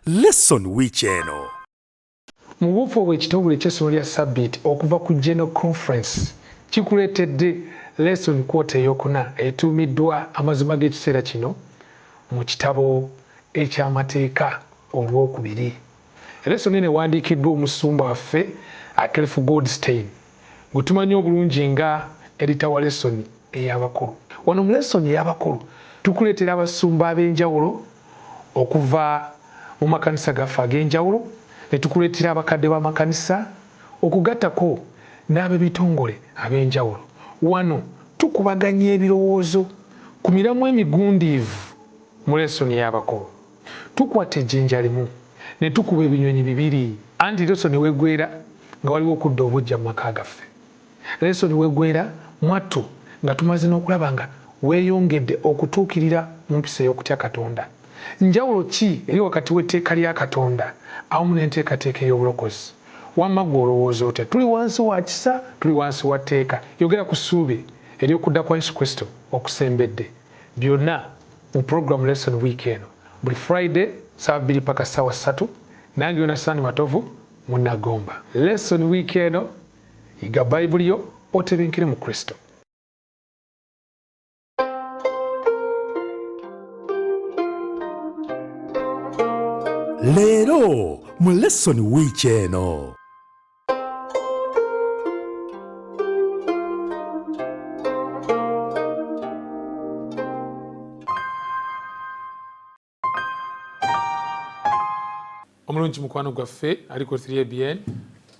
Lesson Weekend. Mu buufu bw'ekitongole ky'essomero lya Sabbiiti okuva ku General Conference kikuleetedde lesson quote eyokuna etuumiddwa amazima g'ekiseera kino mu kitabo eky'amateeka olwokubiri. Lesson eno ewandiikiddwa omusumba waffe Akelf Goldstein gwe tumanyi obulungi nga editor wa lesson ey'abakulu. Wano mu lesson ey'abakulu tukuleetera abasumba ab'enjawulo okuva mu makanisa gaffe ag'enjawulo ne tukuleetera abakadde b'amakanisa okugattako n'ab'ebitongole ab'enjawulo. Wano tukubaganya ebirowoozo ku miramwa emigundiivu mu lesson y'abakulu. Tukwata ejjinja limu ne tukuba ebinyonyi bibiri. Anti lesson weggwera nga waliwo okudda obujja mu maka gaffe. Lesson weggwera mwattu nga tumaze n'okulaba nga weeyongedde okutuukirira mu mpisa ey'okutya Katonda. Njawulo ki eri wakati w'etteeka lya Katonda awamu n'enteekateeka ey'obulokozi? Wamma gwe olowooza otya? Tuli wansi wa kisa, tuli wansi wa tteeka? Yogera ku ssuubi ery'okudda kwa Yesu Kristo okusembedde. Byonna mu program lesson week eno buli Friday saa 2 paka ssaawa 3. Nange Yonasaani Matovu Munnagomba. Lesson week eno yiga Bayibuli yo otebenkere mu Kristo. Leero mu Lesson Weekend. Omulungi mukwano gwaffe aliko 3ABN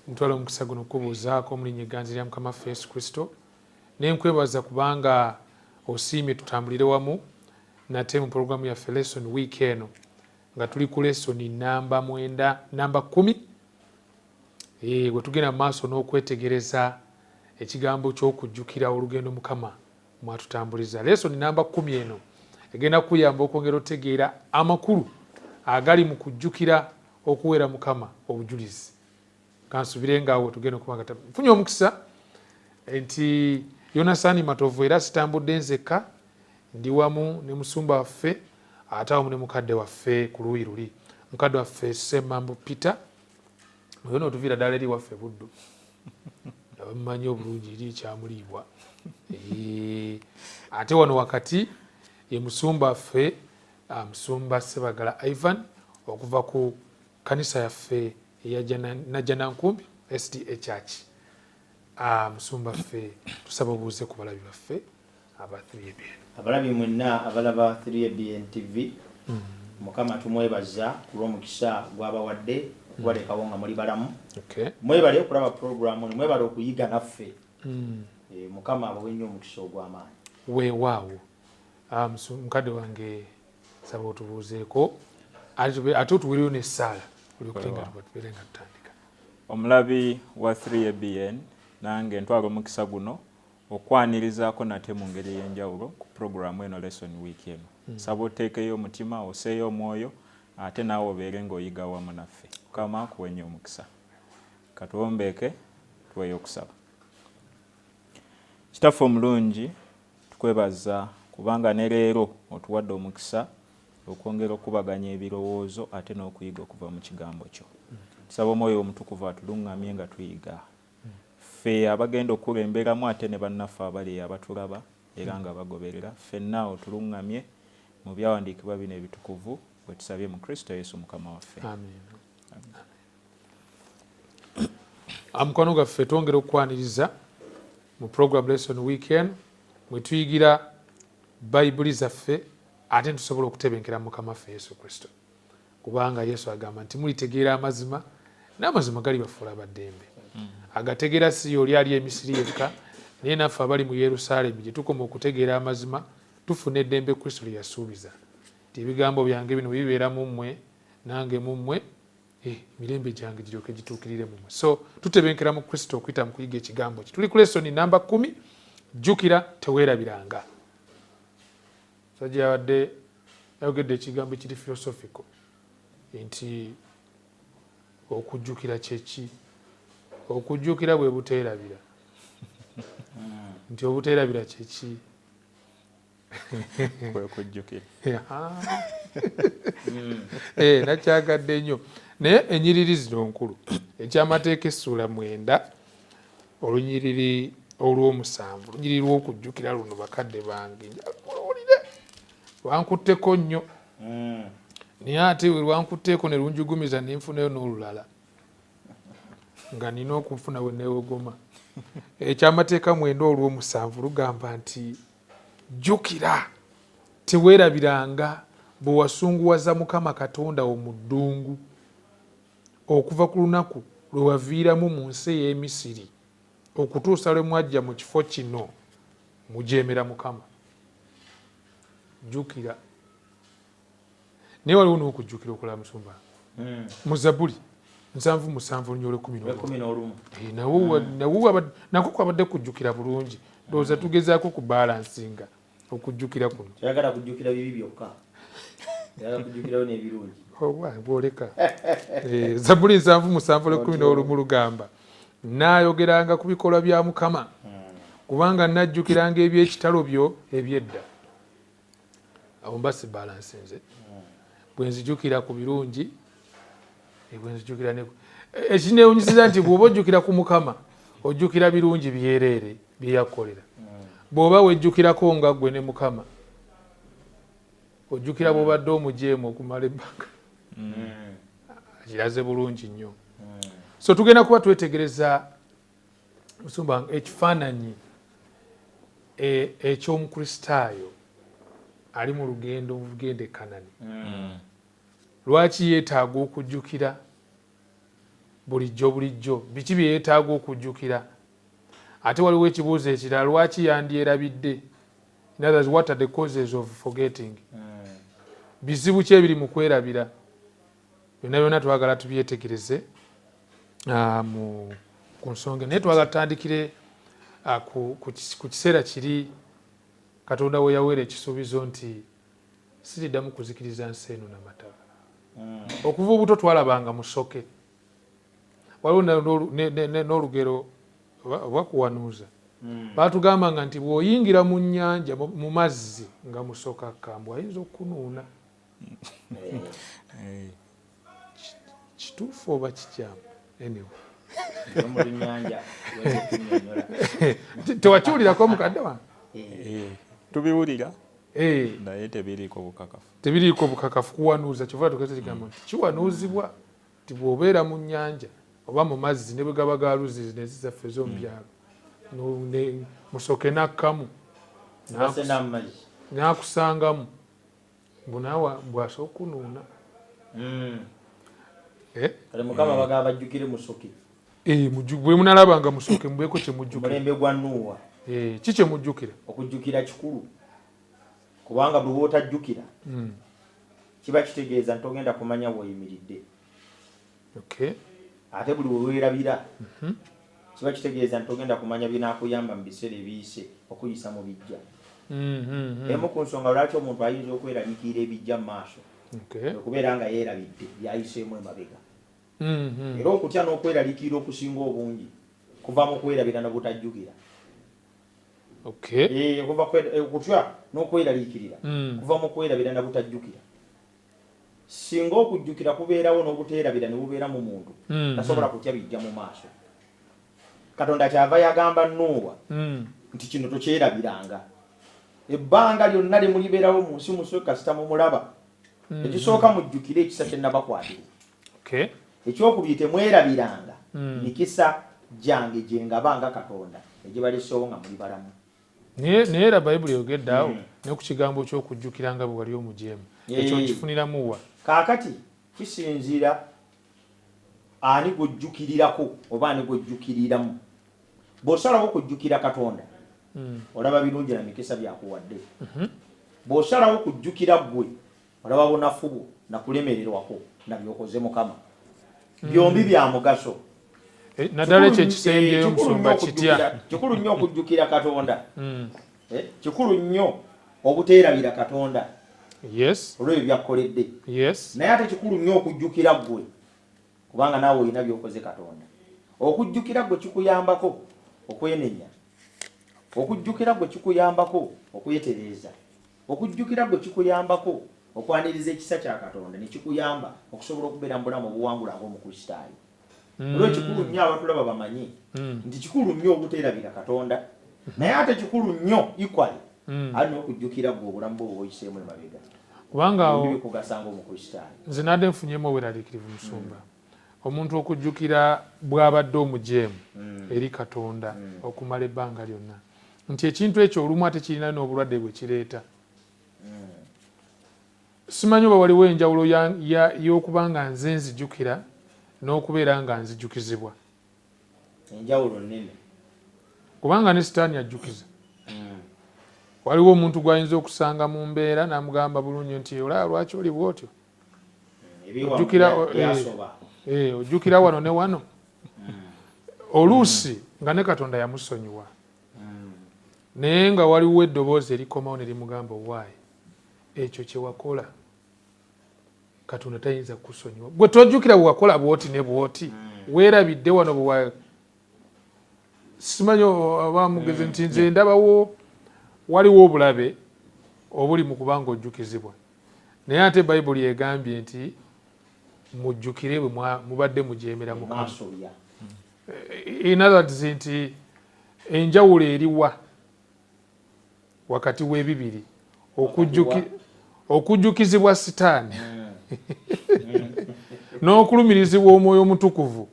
mutwala omukisa guno okubuuzaako mu linnya egganzi lya Mukama waffe Yesu Kristo. Ne nkwebaza kubanga osiimye tutambulire wamu nate mu programu yaffe lesson week eno nga tuli ku lesson namba 10 bwe tugenda mu maaso n'okwetegereza ekigambo ky'okujjukira olugendo Mukama mwatutambuliza. Lesson namba 10 eno egenda kuyamba okwongera otegeera amakulu agali mu kujjukira okuweera Mukama obujulizi. Kansubire ngaawo tugenda okubanga nfunye omukisa nti Yonasaani Matovu era sitambudde nzekka, ndi wamu ne musumba waffe ate awamu ne mukadde waffe ku luuyi luli, mukadde waffe Ssemambu Peter oyo n'otuviira ddala eri waffe Buddu abamumanyi obulungi eri ekyamuliibwa. Ate wano wakati ye musumba waffe musumba Sebagala Ivan okuva ku kanisa yaffe eya Najjanankumbi SDA Church. Musumba waffe tusaba obuuze ku balabi baffe aba 3ABN. Abalabi mwenna abalaba 3ABN TV Mukama tumwebaza ku lw'omukisa gw'abawadde gwalekawo nga muli balamu. Mwebale okulaba programu ni mwebale okuyiga naffe. Mukama abawe nnyo omukisa ogw'amaanyi. Weewaawo mukadde wange saba otubuuzeeko ate otuweereyo n'essaala olyokutenga tubeere nga tutandika. Omulabi wa 3ABN nange ntwala omukisa guno okwanirizaako nate mu ngeri y'enjawulo ku programu eno lesson week eno. Saba oteekeyo omutima oseeyo omwoyo ate naawe obeere ng'oyiga wamu naffe. Mukama akuwe nnyo omukisa. Katwombeeke tuweeyo okusaba. Kitaffe omulungi tukwebaza kubanga ne leero otuwadde omukisa okwongera okubaganya ebirowoozo ate n'okuyiga okuva mu kigambo kyo. Tusaba omwoyo omutukuvu atuluŋŋamye nga tuyiga. Ffe abagenda okulemberamu ate ne bannaffe abali abatulaba era nga bagoberera ffenna otuluŋŋamye mu byawandiikibwa bino ebitukuvu bwe tusabye mu Kristo Yesu Mukama waffe. Amen. Mukwano gwaffe twongera okukwaniriza mu program lesson weekend mwe tuyigira Bayibuli zaffe ate tusobola okutebenkera Mukama waffe Yesu Kristo. Kubanga Yesu agamba nti mulitegeera amazima n'amazima gali bafuula baddembe. Agategeera si yoli ali emisiri yekka naye naffe abali mu Yerusaalemi gye tukoma okutegeera amazima tufuna eddembe Kristo lye yasuubiza. Nti ebigambo byange bino bibeera mu mmwe nange mu mmwe emirembe gyange giryoke gituukirire mu mmwe. So tutebenkera mu Kristo okuyita mu kuyiga ekigambo kye. Tuli ku lesson namba 10 jjukira teweerabiranga. Sajja yabadde yayogedde ekigambo ekiri philosophical nti okujjukira kyeki. Okujjukira bwe buteerabira. Nti obuteerabira kyeki. Kwe kujjukira. nakyagadde nnyo naye ennyiriri zino nkulu ekyamateeka essula 9 olunyiriri olw'omusanvu olunyiriri lw'okujjukira luno bakadde bange olwulire lwankutteko nnyo naye ate we lwankutteeko ne lunjugumiza nenfunayo n'olulala nga nina okunfuna we neewogoma ekyamateeka 9 olw'omusanvu lugamba nti jjukira teweerabiranga bwe wasunguwaza Mukama Katonda wo mu ddungu okuva ku lunaku lwe waviiramu mu nsi ey'Emisiri okutuusa lwe mwajja mu kifo kino mujeemera Mukama. Jjukira. Naye waliwo n'okujjukira okulaba musumba. Mu Zabbuli 7:11 nako kwabadde kujjukira bulungi ndowooza tugezaako ku balansinga okujjukira kuno. Kyagala kujjukira bibi byokka. Kyagala kujjukirawo n'ebirungi. Bwoleka. Zabbuli 7:11 lugamba naayogeranga ku bikolwa bya Mukama kubanga najjukiranga eby'ekitalo byo ebyedda. Awo mba si balansinze. Bwe nzijjukira ku birungi bwe nzijjukira ne ekineewunyisiza nti bw'oba ojjukira ku Mukama ojjukira birungi byereere bye yakolera. Bw'oba wejjukirako nga ggwe ne Mukama ojjukira bw'obadde omujeemu okumala ebbanga kiraze bulungi nnyo. So tugenda kuba twetegereza musumba ekifaananyi eky'omukristaayo ali mu lugendo olugenda e Kanani. Lwaki yeetaaga okujjukira bulijjo biki bye yeetaaga okujjukira ate waliwo ekibuuzo ekirala lwaki yandyerabidde? In others, what are the causes of forgetting? Bizibu ki ebiri mu kwerabira? Byonna byonna twagala tubyetegereze ku nsonga naye twagala tutandikire ku kiseera kiri Katonda we yaweera ekisuubizo nti siriddamu kuzikiriza nsi eno n'amataba. Okuva obuto twalabanga musoke waliwo n'olugero bakuwanuuza baatugambanga nti bw'oyingira mu nnyanja mu mazzi nga musoka akambwe ayinza okunuuna. Kituufu oba kikyamu? Anyway. Tewakiwulirako mukadde wange? Tubiwulira naye tebiriiko bukakafu kuwanuuza. Kyova tugeze kigambo nti kiwanuuzibwa nti bw'obeera mu nnyanja oba mu mazzi ne bwe gaba ga luzzi nezizaffe ez'omu byalo musoke nakkamu n'akusangamu bunaawa bw'asooka okunuuna. Mukama bagamba bajjukire musoke. Bwe munalabanga musoke mubeeko kye mujjukira. Mulembe gwa Nuuwa. Ki kye mujjukira? Okujjukira kikulu. Kubanga bwe bw'otajjukira kiba kitegeeza nti ogenda kumanya w'oyimiridde. Ate buli we weerabira kiba kitegeeza nti ogenda kumanya binaakuyamba mu biseera ebiyise okuyisa mu bijja. Emu ku nsonga lwaki omuntu ayinza okweraliikirira ebijja mu maaso okubeera nga yeerabidde byayiseemu emabega. Era okutya n'okweraliikirira okusinga obungi kuva mu kwerabira n'obutajjukira. Okutya n'okweraliikirira kuva mu kwerabira n'obutajjukira. Singa okujjukira kubeerawo n'obuteerabira ne bubeera mu muntu tasobola kutya bijja mu maaso. Katonda kyava yagamba Nuuwa nti kino tokyerabiranga. Ebbanga lyonna lye mulibeerawo mu nsi musoke kasita mumulaba. Ekisooka mujjukire ekisa kye nabakwatira. Ekyokubiri temwerabiranga mikisa gyange gye ngabanga Katonda egibaleseewo nga muli balamu. Naye era Bayibuli eyogedde awo ne ku kigambo ky'okujjukiranga bwe wali omujeemu. Ekyo nkifuniramu wa? Kaakati kisinziira ani gw'ojjukirirako oba ani gw'ojjukiriramu. Bw'osalawo okujjukira Katonda olaba birungi na mikisa byakuwadde. Bw'osalawo okujjukira ggwe olaba bunafu bwo nakulemererwako na byokoze Mukama. Byombi bya mugaso. Naddala ekyo ekisembyeyo musumba kitya. Kikulu nnyo okujjukira Katonda. Kikulu nnyo obuteerabira Katonda. Olw'ebyo byakkoledde. Naye ate kikulu nnyo okujjukira ggwe kubanga naawe olina by'okoze Katonda. Okujjukira ggwe kikuyambako okwenenya. Okujjukira ggwe kikuyambako okwetereeza. Okujjukira ggwe kikuyambako okwaniriza ekisa kya Katonda ne kikuyamba okusobola okubeera mu bulamu obuwangula ng'omukristaayo. Olwo kikulu nnyo abatulaba bamanyi nti kikulu nnyo obuteerabira Katonda naye ate kikulu nnyo equally alina okujjukira gwe obulamu bwo bwoyiseemu emabega kubanga bikugasanga omukristaayo. nze nadde nfunyemu obweraliikirivu Musumba omuntu okujjukira bw'abadde omujeemu eri Katonda okumala ebbanga lyonna nti ekintu ekyo olumu ate kirina n'obulwadde bwe kireeta. Simanyi oba waliwo enjawulo y'okuba nga nze nzijjukira n'okubeera nga nzijjukizibwa. Enjawulo nnene kubanga ne sitaani ajjukiza. Waliwo omuntu gw'ayinza okusanga mu mbeera n'amugamba bulungi nti olaba lwaki oli bw'otyo ojjukira wano ne wano. Oluusi nga ne Katonda yamusonyiwa naye nga waliwo eddoboozi erikomawo ne limugamba owaayi ekyo kye wakola Katonda tayinza kukusonyiwa. Gwe tojjukira bwe wakola bw'oti ne bw'oti weerabidde wano bwe simanyi abamugeze nti nze ndabawo waliwo obulabe obuli mu kubanga ojjukizibwa naye ate Bayibuli egambye nti mujjukire bwe mubadde mujeemera Mukama. In other words nti enjawulo eriwa wakati w'ebibiri okujjukizibwa sitaani n'okulumirizibwa omwoyo omutukuvu.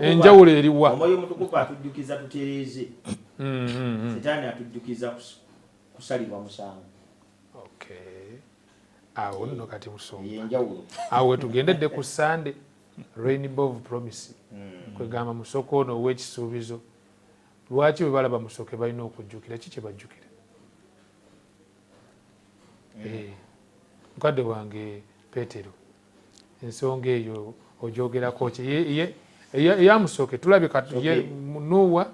Enjawulo eriwa. Omwoyo omutukuvu atujjukiza tutereeze. Sitaani atujjukiza kusalibwa musango. Awo nno kati Musumba enjawulo awo tugendedde ku Sunday Rainbow of Promise kwegamba musoko ono ow'ekisuubizo. Lwaki bwe balaba musoke balina okujjukira ki kye bajjukira? Mukadde wange Peetero ensonga eyo ogyogerako ki eyamusoke tulabika Nuuwa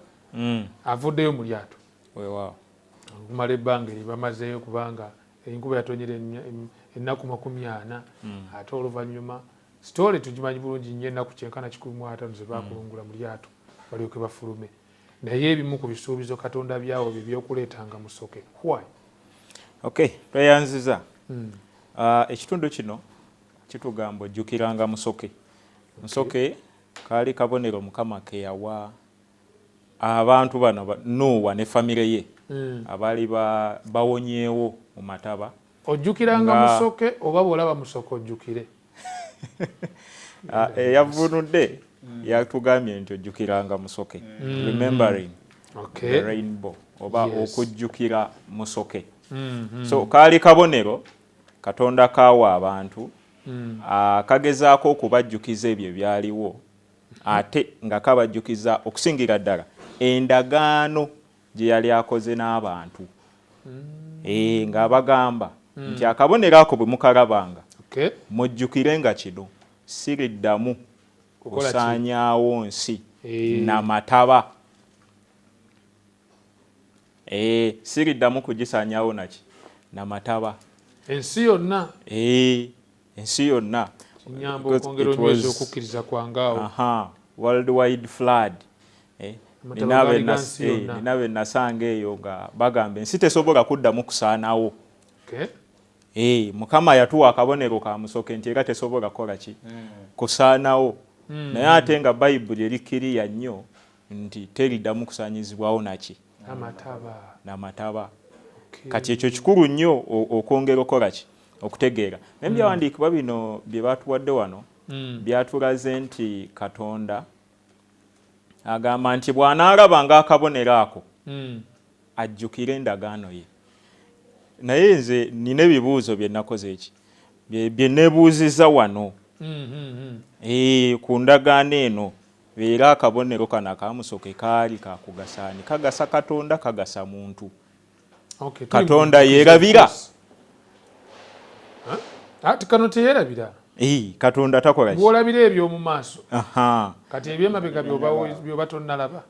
avuddeyo mu lyato okumala ebbanga eri bamazeeyo kubanga enkuba yatonyera ennaku 40 ate oluvannyuma sitole tugimanyi bulungi nnyo ennaku 950 ze baakulungula mu lyato balyoke bafulume naye ebimu ku bisuubizo Katonda byawo bye by'okuleetanga musoke. Why? Tweyanziza ekitundu kino kitugamba ojjukiranga musoke. Musoke kaali kabonero Mukama ke yawa abantu bano Nuuwa ne famire ye abaali bawonyeewo mu mataba. Ojjukiranga musoke oba bw'olaba musoke ojjukire? Eyavunudde yatugambye nti ojjukiranga musoke. Remembering the rainbow oba okujjukira musoke. So kaali kabonero Katonda kaawa abantu kagezaako okubajjukiza ebyo byaliwo ate nga kabajjukiza okusingira ddala endagaano gye yali akoze n'abantu. Nga bagamba nti akabonero ako bwe mukalabanga mujjukirenga kino siriddamu kusaanyaawo nsi namataba. Siriddamu kugisaanyaawo naki namataba. Ensi yonna ensi yonna nyamba okwongera onyweza okukkiriza kwangaawo. Worldwide flood. Nina be nasanga eyo nga bagamba ensi tesobola kuddamu kusaanawo. Mukama yatuwa akabonero ka musoke nti era tesobola kukola ki kusaanawo. Naye ate nga Bayibuli erikkiriya nnyo nti teriddamu kusaanyizibwawo naki namataba. Kati ekyo kikulu nnyo okwongera okukola ki okutegeera. Naye byawandiikibwa bino bye batuwadde wano byatulaze nti Katonda agamba nti bw'anaalabanga akabonero ako ajjukire endagaano ye. Naye nze nina ebibuuzo bye nakoze eki bye neebuuziza wano ku ndagaano eno era akabonero kano akamusoke kaali kakugasaani kagasa Katonda kagasa muntu. Katonda yeerabira ati kano teyeerabira. Katonda takola ki bw'olabira eby'omu maaso kati ebyemabega byoba tonnalaba.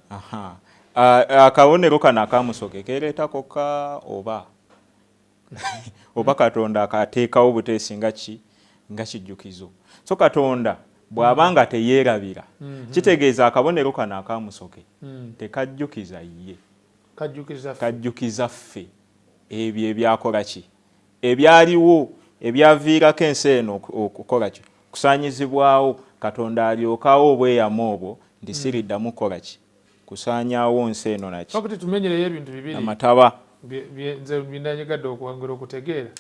Akabonero kano akamusoke keereetako ka oba Katonda akateekawo buteesi nga kijjukizo. So Katonda bw'abanga teyeerabira kitegeeza akabonero kano akamusoke tekajjukiza ye kajjukiza ffe ebyo ebyakola ki ebyaliwo ebyaviirako ensi eno okukola ki kusaanyizibwawo Katonda alyokawo obweyamo obwo nti siriddamu kukola ki kusaanyaawo nsi eno naki fakati tumenyereyo ebintu bibiri amataba nze binanyegadde okwongera okutegeera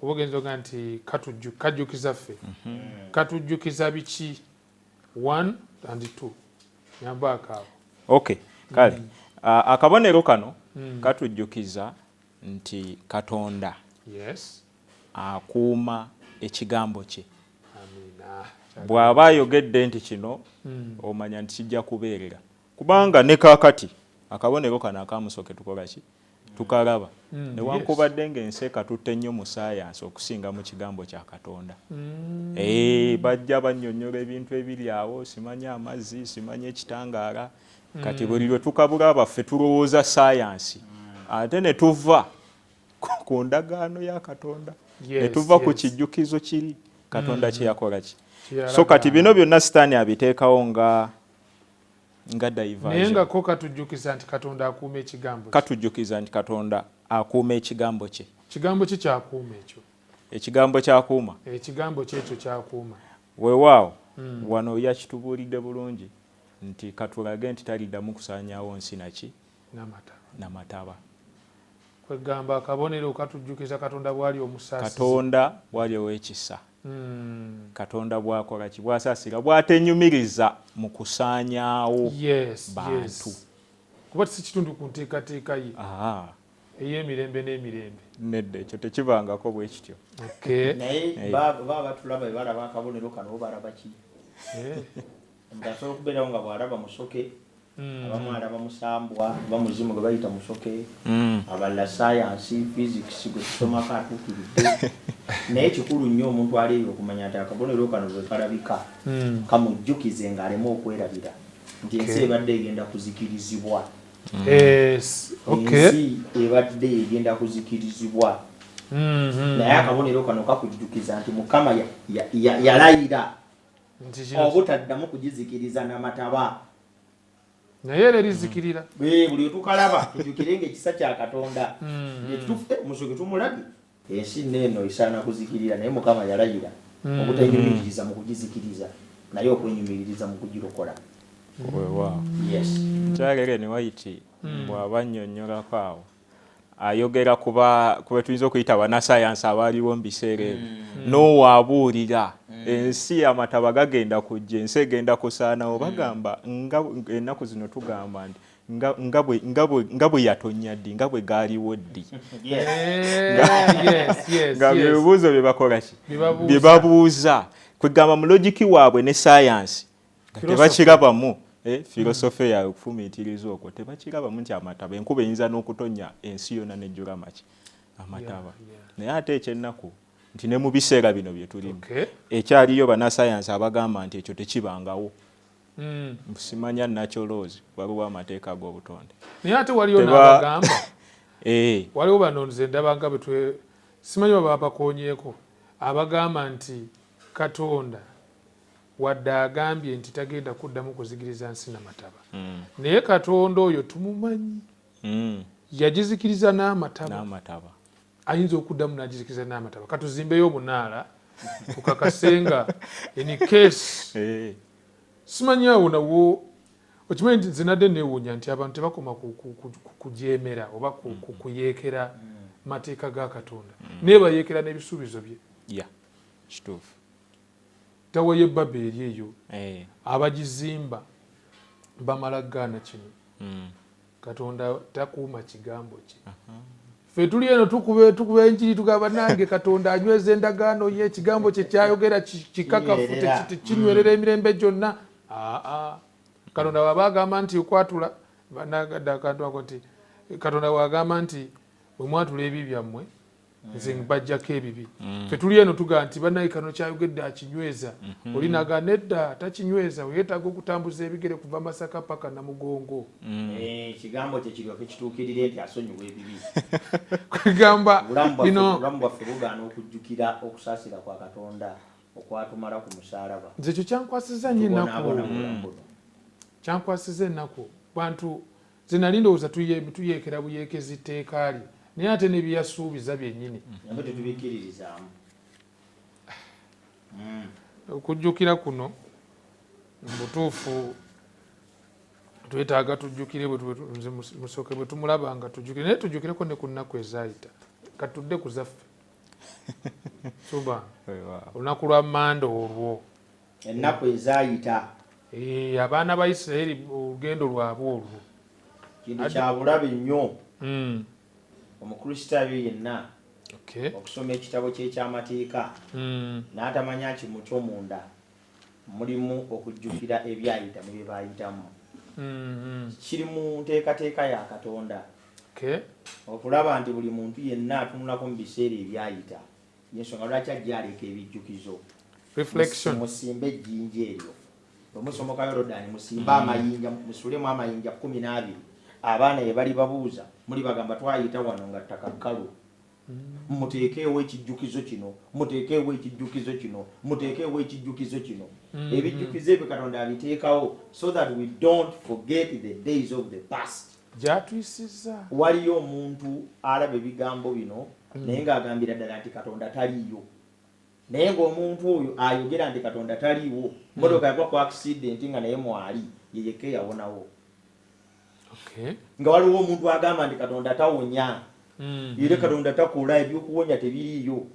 oba ogenza oga nti kajjukiza ffe katujjukiza biki 1 and 2 nyambaakaawo okay kale akabonero kano katujjukiza nti Katonda yes akuuma ekigambo kye amina bw'aba ayogedde nti kino omanya nti kijja kubeerera kubanga ne kaakati akabonero kano akamusooke tukola ki tukalaba newankubadde ng'ensi ekatutte nnyo mu saayansi okusinga mu kigambo kya Katonda bajja bannyonnyola ebintu ebiri awo simanye amazzi simanye ekitangaala kati buli lwe tukabula baffe tulowooza saayansi ate ne tuva ku ndagaano ya Katonda ne tuva ku kijjukizo kiri Katonda kye yakola ki so kati bino byonna sitaani abiteekawo nga diversion naye nga ko katujjukiza nti Katonda akuuma ekigambo katujjukiza nti Katonda akuuma ekigambo kye kigambo ki kyakuuma ekyo ekigambo kyakuuma ekigambo kyekyo kyakuuma weewaawo wano yakitubuulidde bulungi nti katulage nti taliddamu kusaanyaawo nsi naki namataba kwegamba akabonero katujjukiza Katonda bwali omusaasi Katonda bwali ow'ekisa Katonda bwakola ki bwasaasira bwatenyumiriza mu kusaanyaawo bantu kuba si kitundu ku nteekateeka ye ey'emirembe n'emirembe nedda ekyo tekibangako bwe kityo naye baba batulaba balaba akabonero kano balaba ki asobola okubeerawo nga bw'alaba musoke abamu alaba musambwa oba muzimu gwe bayita musoke abalala sayansi physics gwe tusomako atuukiridde naye kikulu nnyo omuntu aliyo okumanya nti akabonero kano bwe kalabika kamujjukize ng'aleme okwerabira nti ensi ebadde egenda kuzikirizibwa ensi ebadde egenda kuzikirizibwa naye akabonero kano kakujjukiza nti Mukama yalayira obutaddamu kugizikiriza n'amataba naye era erizikirira buli tukalaba tujjukire ng'ekisa kya Katonda ekitufe musoke tumulabye ensi neno isaana kuzikirira naye Mukama yalayira obutanyumiriza mu kugizikiriza naye okwenyumiririza mu kugirokola weewaawo kyalere ne waiti bw'aba annyonnyolako awo ayogera kuba tuyinza okuyita bannasayansi abaaliwo mu biseera ebyo n'owaabuulira ensi amataba gagenda kujja ensi egenda kusaanawo bagamba ennaku zino tugamba nti nga bwe yatonya ddi nga bwe gaaliwo ddi nga byebibuuzo bye bakola ki bye babuuza kwegamba mu logiki waabwe ne sayansi tebakirabamu filosofe yawe okufumiitiriza okwo tebakirabamu nti amataba enkuba eyinza n'okutonya ensi yonna nejjula maki amataba naye ate ekyennaku nti ne mu biseera bino bye tulimu ekyaliyo bannasayansi abagamba nti ekyo tekibangawo simanya nakyoloozi waliwo amateeka ag'obutonde naye ate waliyo n'abagamba waliwo bano nze ndabanga simanyi baba bakonyeeko abagamba nti Katonda wadde agambye nti tagenda kuddamu kuzikiriza nsi namataba naye Katonda oyo tumumanyi yagizikiriza n'amataba ayinza okuddamu n'agizikiriza n'amataba katuzimbeyo omunaala tukakasenga in case simanyi awo nawo okimanyi nti nze nadde neewuunya nti abantu tebakoma kujeemera oba kuyeekera mateeka ga Katonda naye bayeekera n'ebisuubizo bye kituufu tawa ye Babeli eyo abagizimba bamala gaana kino Katonda takuuma kigambo kye ffe tuli eno tukuba enjiri tugamba nange Katonda anyweza endagaano ye ekigambo kye kyayogera kikakafu tekinywerera emirembe gyonna Katonda waba agamba nti okwatula nagadde akantu ako nti Katonda wagamba nti bwe mwatula ebi byammwe nze mbajjako ebibi ffe tuli eno tugamba nti bannaye kano kyayogedde akinyweza oli nagamba nedda takinyweza weetaaga okutambuza ebigere kuva Masaka paka Namugongo ekigambo kye kiryoke kituukirire nti asonyiwa ebibi kwegamba obulamu bwaffe bugaana okujjukira okusaasira kwa Katonda okwatumala ku musaalaba nze ekyo kyankwasiza nnyo ennaku kyankwasiza ennaku bantu ze nali ndowooza tuyeekera buyeekezi tteeka li naye ate nebyasuubiza byennyini nabwe tetubikiririzaamu. okujjukira kuno mubutuufu twetaaga tujjukire nze musooke bwe tumulaba nga tujjukire naye tujjukireko ne ku nnaku ezaayita katudde ku zaffe suba olunaku lwa manda olwo ennaku ezaayita abaana ba Isirayiri olugendo lwabwe olwo kintu kya bulabe nnyo omukristaayo yenna okusoma ekitabo ky'ekyamateeka n'atamanya kimu ky'omunda mulimu okujjukira ebyayita ne bye baayitamu kiri mu nteekateeka ya Katonda okulaba nti buli muntu yenna atunulako mu biseera ebyayita yensonga lwaki ajja aleka ebijjukizo musimbe ejjinja eryo bwemusomoka Yorodani musimbe amayinja musulemu amayinja 12 abaana ye bali babuuza muli bagamba twayita wano nga ttaka kkalu muteekeewo ekijjukizo kino muteekeewo ekijjukizo kino muteekeewo ekijjukizo kino ebijjukizo ebyo Katonda abiteekawo so that we don't forget the days of the past. Gyatuyisiza waliyo omuntu alaba ebigambo bino naye ng'agambira ddala nti Katonda taliiyo, naye ng'omuntu oyo ayogera nti Katonda taliiwo motoka yagwa ku accident nga naye mwali yeyeke yawonawo. Nga waliwo omuntu agamba nti Katonda tawonya era Katonda takola ebyokuwonya tebiriiyo,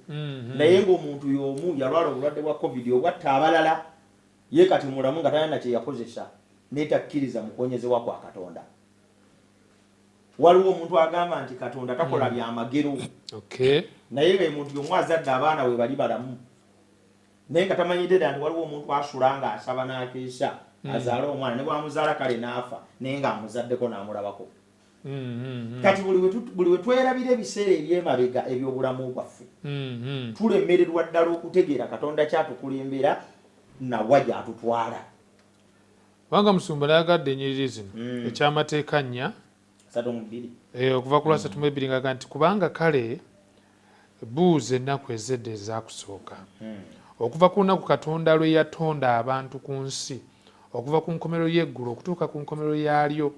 naye ng'omuntu y'omu yalwala obulwadde bwa covid obwatta abalala ye kati mulamu nga talina kye yakozesa n'etakkiriza mu kuwonyezebwa kwa Katonda. Waliwo omuntu agamba nti Katonda takola byamagero naye nga omuntu y'omu azadde abaana we bali balamu naye nga tamanyidde ddala nti waliwo omuntu asula nga asaba n'akeesa azaala omwana ne bwamuzaala kale n'afa naye nga amuzaddeko n'amulabako. Kati buli we twerabira ebiseera eby'emabega eby'obulamu bwaffe tulemererwa ddala okutegeera Katonda kyatukulembera nawa gy'atutwala. Wanga Musumba nayagadde ennyiriri zino ekyamateeka 4 okuva ku lwa 32 ngaga nti kubanga kale buuza ennaku ezedde ezaakusooka okuva ku lunaku Katonda lwe yatonda abantu ku nsi okuva ku nkomerero y'eggulu okutuuka ku nkomerero yaalyo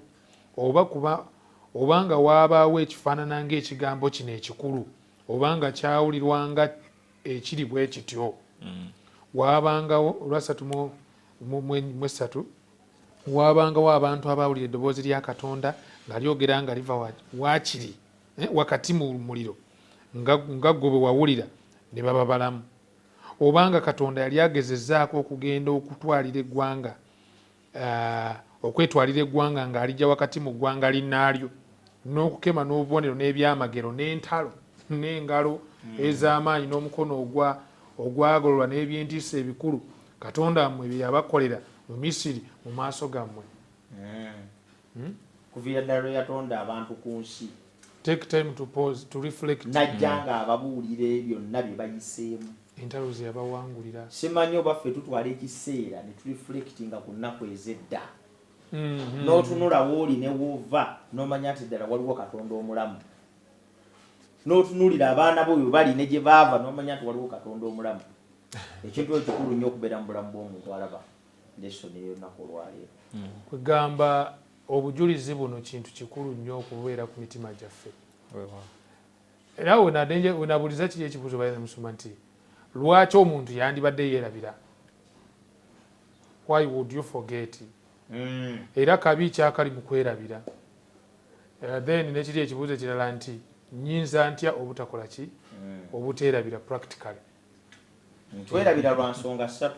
obanga waabaawo ekifaanana ng'ekigambo kino ekikulu obanga kyawulirwanga ekiri bwe kityo waabangawo olwa 3 waabangawo abantu abaawulira eddoboozi lya Katonda nga lyogera nga liva waakiri wakati mu muliro nga gwe bwe wawulira ne baba balamu. Obanga Katonda yali agezezzaako okugenda okwetwalira eggwanga ng'alijja wakati mu ggwanga linnaalyo n'okukema n'obubonero n'ebyamagero n'entalo n'engalo ez'amaanyi n'omukono ogwagololwa n'ebyentiisa ebikulu Katonda mmwe bye yabakolera mu Misiri mu maaso gammwe. Kuviira ddala lwe yatonda abantu ku nsi. Take time to pause to reflect. Najja nga ababuulire byonna bye bayiseemu. Entalo ze yabawangulira. Simanyi oba ffe tutwala ekiseera ne tureflectinga ku nnaku ez'edda. N'otunula wooli ne woova n'omanya nti ddala waliwo Katonda omulamu. N'otunulira abaana bo bwe bali ne gye baava n'omanya nti waliwo Katonda omulamu. Ekintu ekikulu nnyo okubeera mu bulamu bw'omuntu alaba lesoni y'olunaku olwaleero. Kwegamba obujulizi buno kintu kikulu nnyo okubeera ku mitima gyaffe. Era wenabuuliza kiri ekibuuzo Bayinza Musumba nti lwaki omuntu yandibadde yeerabira? Why would you forget? Era kabi kyakali mu kwerabira. Then nekiri ekibuuzo ekirala nti nnyinza ntya obutakola ki? Obuteerabira practically. Twerabira lwa nsonga 3.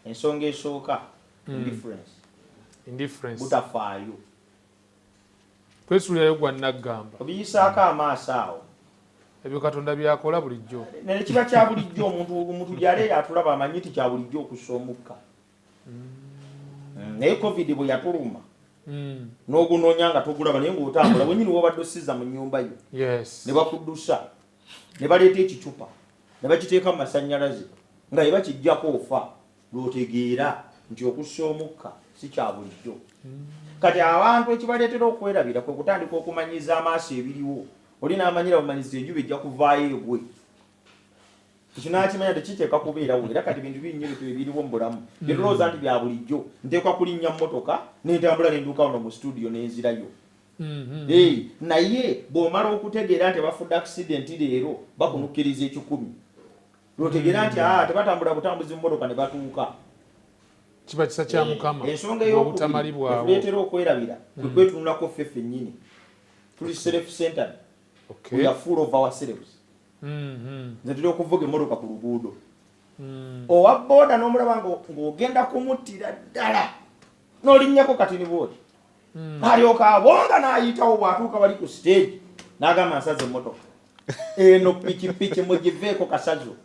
Ensonga esooka indifference. Butafaayo. Twesulirayo gwa naggamba. Obiyisaako amaaso awo. Ebyo Katonda byakola bulijjo. Ne kiba kya bulijjo omuntu gy'aleero atulaba amanyi nti kya bulijjo okussa omukka. Naye covid bwe yatuluma n'ogunoonya nga togulaba naye ng'otambula bwennyini w'obadde ossiza mu nnyumba yo ne bakuddusa ne baleeta ekicupa ne bakiteeka mu masannyalaze nga ye bakijjako ofa lw'otegeera nti okussa omukka si kya bulijjo. Kati abantu ekibaleetera okwerabira kwe kutandika okumanyiza amaaso ebiriwo oli n'amanyira bumanyizi enjuba ejja kuvaayo egwe. Ekyo n'akimanya tekiteeka kubeerawo era kati bintu bingi ebiriwo mu bulamu bye tulowooza nti bya bulijjo. Nteekwa kulinnya mmotoka n'entambula n'enduuka wano mu studio n'enzirayo naye bw'omala okutegeera nti bafudde accident leero bakunukkiriza ekikumi lwotegeera nti tebatambula butambuzi mu mmotoka ne batuuka kiba kisa kya mukama ensonga ey'okuleetera okwerabira kwe kwetunulako ffe ffennyini tuli self-centered we are full of ourselves nze tuli okuvuga emmotoka ku luguudo owa booda n'omulaba ng'ogenda kumuttira ddala n'olinnyako katini bwoti alyoka abonga n'ayitawo bw'atuuka bali ku stage n'agamba nsaze emmotoka eno pikipiki mugiveeko kasazo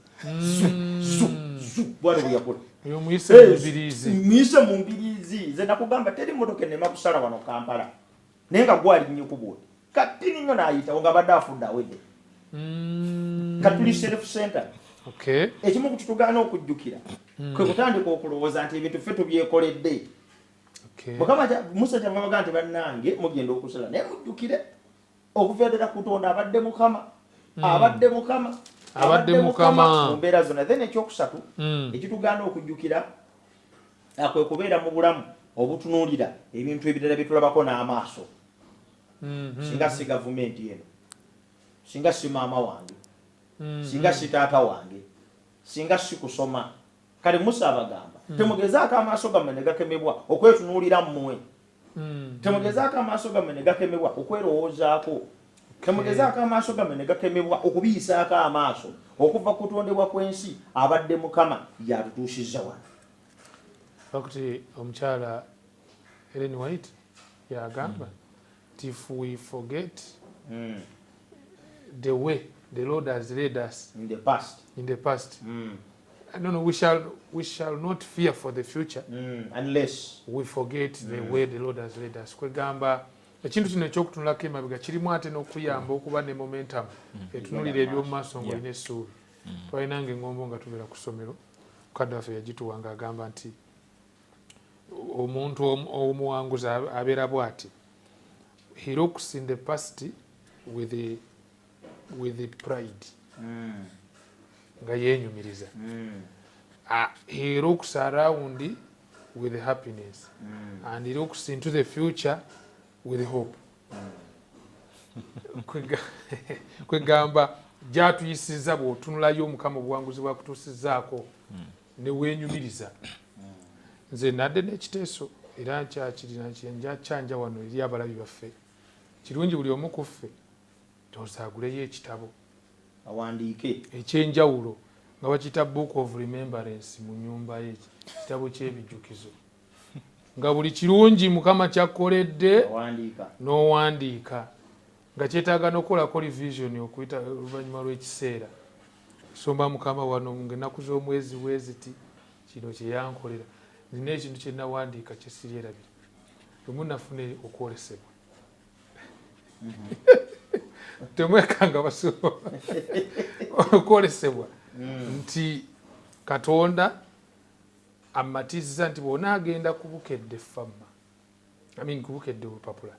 bwali bweyakola muyise mu mbiriizi nze nakugamba teri mmotoka enema kusala wano Kampala naye nga gwalinnyo ku bwoti katini nnyo n'ayitawo nga badde afudde awedde katuli self-centered ekimu ku kitugaana okujjukira kwe kutandika okulowooza nti ebintu ffe tubyekoledde Mukama Musa kyavaga nti bannange mugenda okusala naye mujjukire okuveerera Katonda abadde Mukama mu mbeera zonna. Then ekyokusatu ekitugaana okujjukira kwe kubeera mu bulamu obutunuulira ebintu ebirala bye tulabako n'amaaso. Singa si gavumenti eno, singa si maama wange, singa si taata wange, singa si kusoma. Kale Musa abagamba temugezaako amaaso gammwe ne gakemebwa okwetunuulira mmwe, temugezaako amaaso gammwe ne gakemebwa okwerowoozaako, temugezaako amaaso gammwe ne gakemebwa okubiyisaako amaaso okuva ku kutondebwa kw'ensi abadde Mukama yatutuusizza wano. Bakuti omukyala Ellen White yagamba if we forget the way the Lord has led us in the past, no, we shall not fear for the future unless we forget the way the Lord has led us. Kwegamba ekintu kino ekyokutunulako emabega kirimu ate n'okuyamba okuba ne momentum etunulira eby'omu maaso ng'olina essuubi. Twalinanga engombo nga tubeera ku ssomero mukadde waffe yagituwa ng'agamba nti omuntu omuwanguzi abeera bw'ati. He looks in the past with the pride. Nga yenyumiriza. He looks around with happiness. And he looks into the future with hope. Kwegamba gyatuyisiza bw'otunulayo Mukama obuwanguzi bwakutuusizzaako ne wenyumiriza. Nze nadde n'ekiteeso era nkyakirina nkyanja wano eri abalabi baffe. Kirungi buli omu ku ffe tozaaguleyo ekitabo awandiike ekyenjawulo nga bakiyita Book of Remembrance mu nnyumba ye, kitabo ky'ebijjukizo, nga buli kirungi Mukama kyakkoledde n'owandiika, nga kyetaaga n'okukolako revision okuyita oluvannyuma lw'ekiseera. Somba Mukama wano ng'ennaku z'omwezi weziti kino kye yankolera, nina ekintu kye nawandiika kye siryerabira, lumu nafune okwolesebwa. Temwekanga basuba okwolesebwa nti Katonda amatizza nti bw'onaagenda ku Bukedde Famma, ku Bukedde olupapula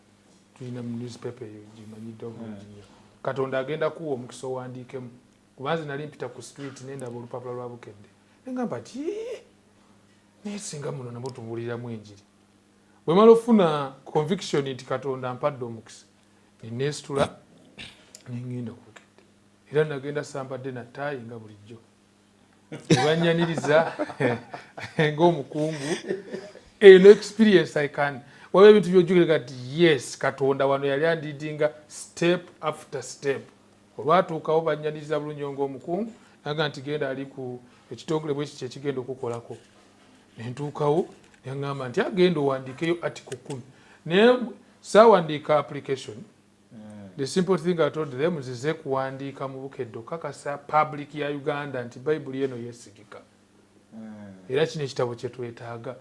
tulina mu newspaper eyo gimanyidde obulungi nnyo, Katonda agenda kuwa omukisa owandiikemu. Kubanze nali mpita ku street nendaba olupapula lwa Bukedde nengamba ti naye singa muno nabwo tubuuliramu enjiri. Bwe mala ofuna conviction nti Katonda ampadde omukisa nesitula nengenda ku Bukedde, era nagenda sambadde na ttaayi nga bulijjo ebanyaniriza ng'omukungu. Eno experience I can waba ebintu byojjukira kati yes Katonda wano yali andidinga step after step. Olwatuukawo banyaniriza bulungi ng'omukungu naga nti genda ali ku ekitongole bwe kiki ekigenda okukolako. Nentuukawo yaŋŋamba nti agenda owandiikeyo article 10 naye saawandiika application. The simple thing I told them is kuwandiika mu Bukedde okakasa public ya Uganda nti Bayibuli eno yesigika. Era kino ekitabo kye twetaaga.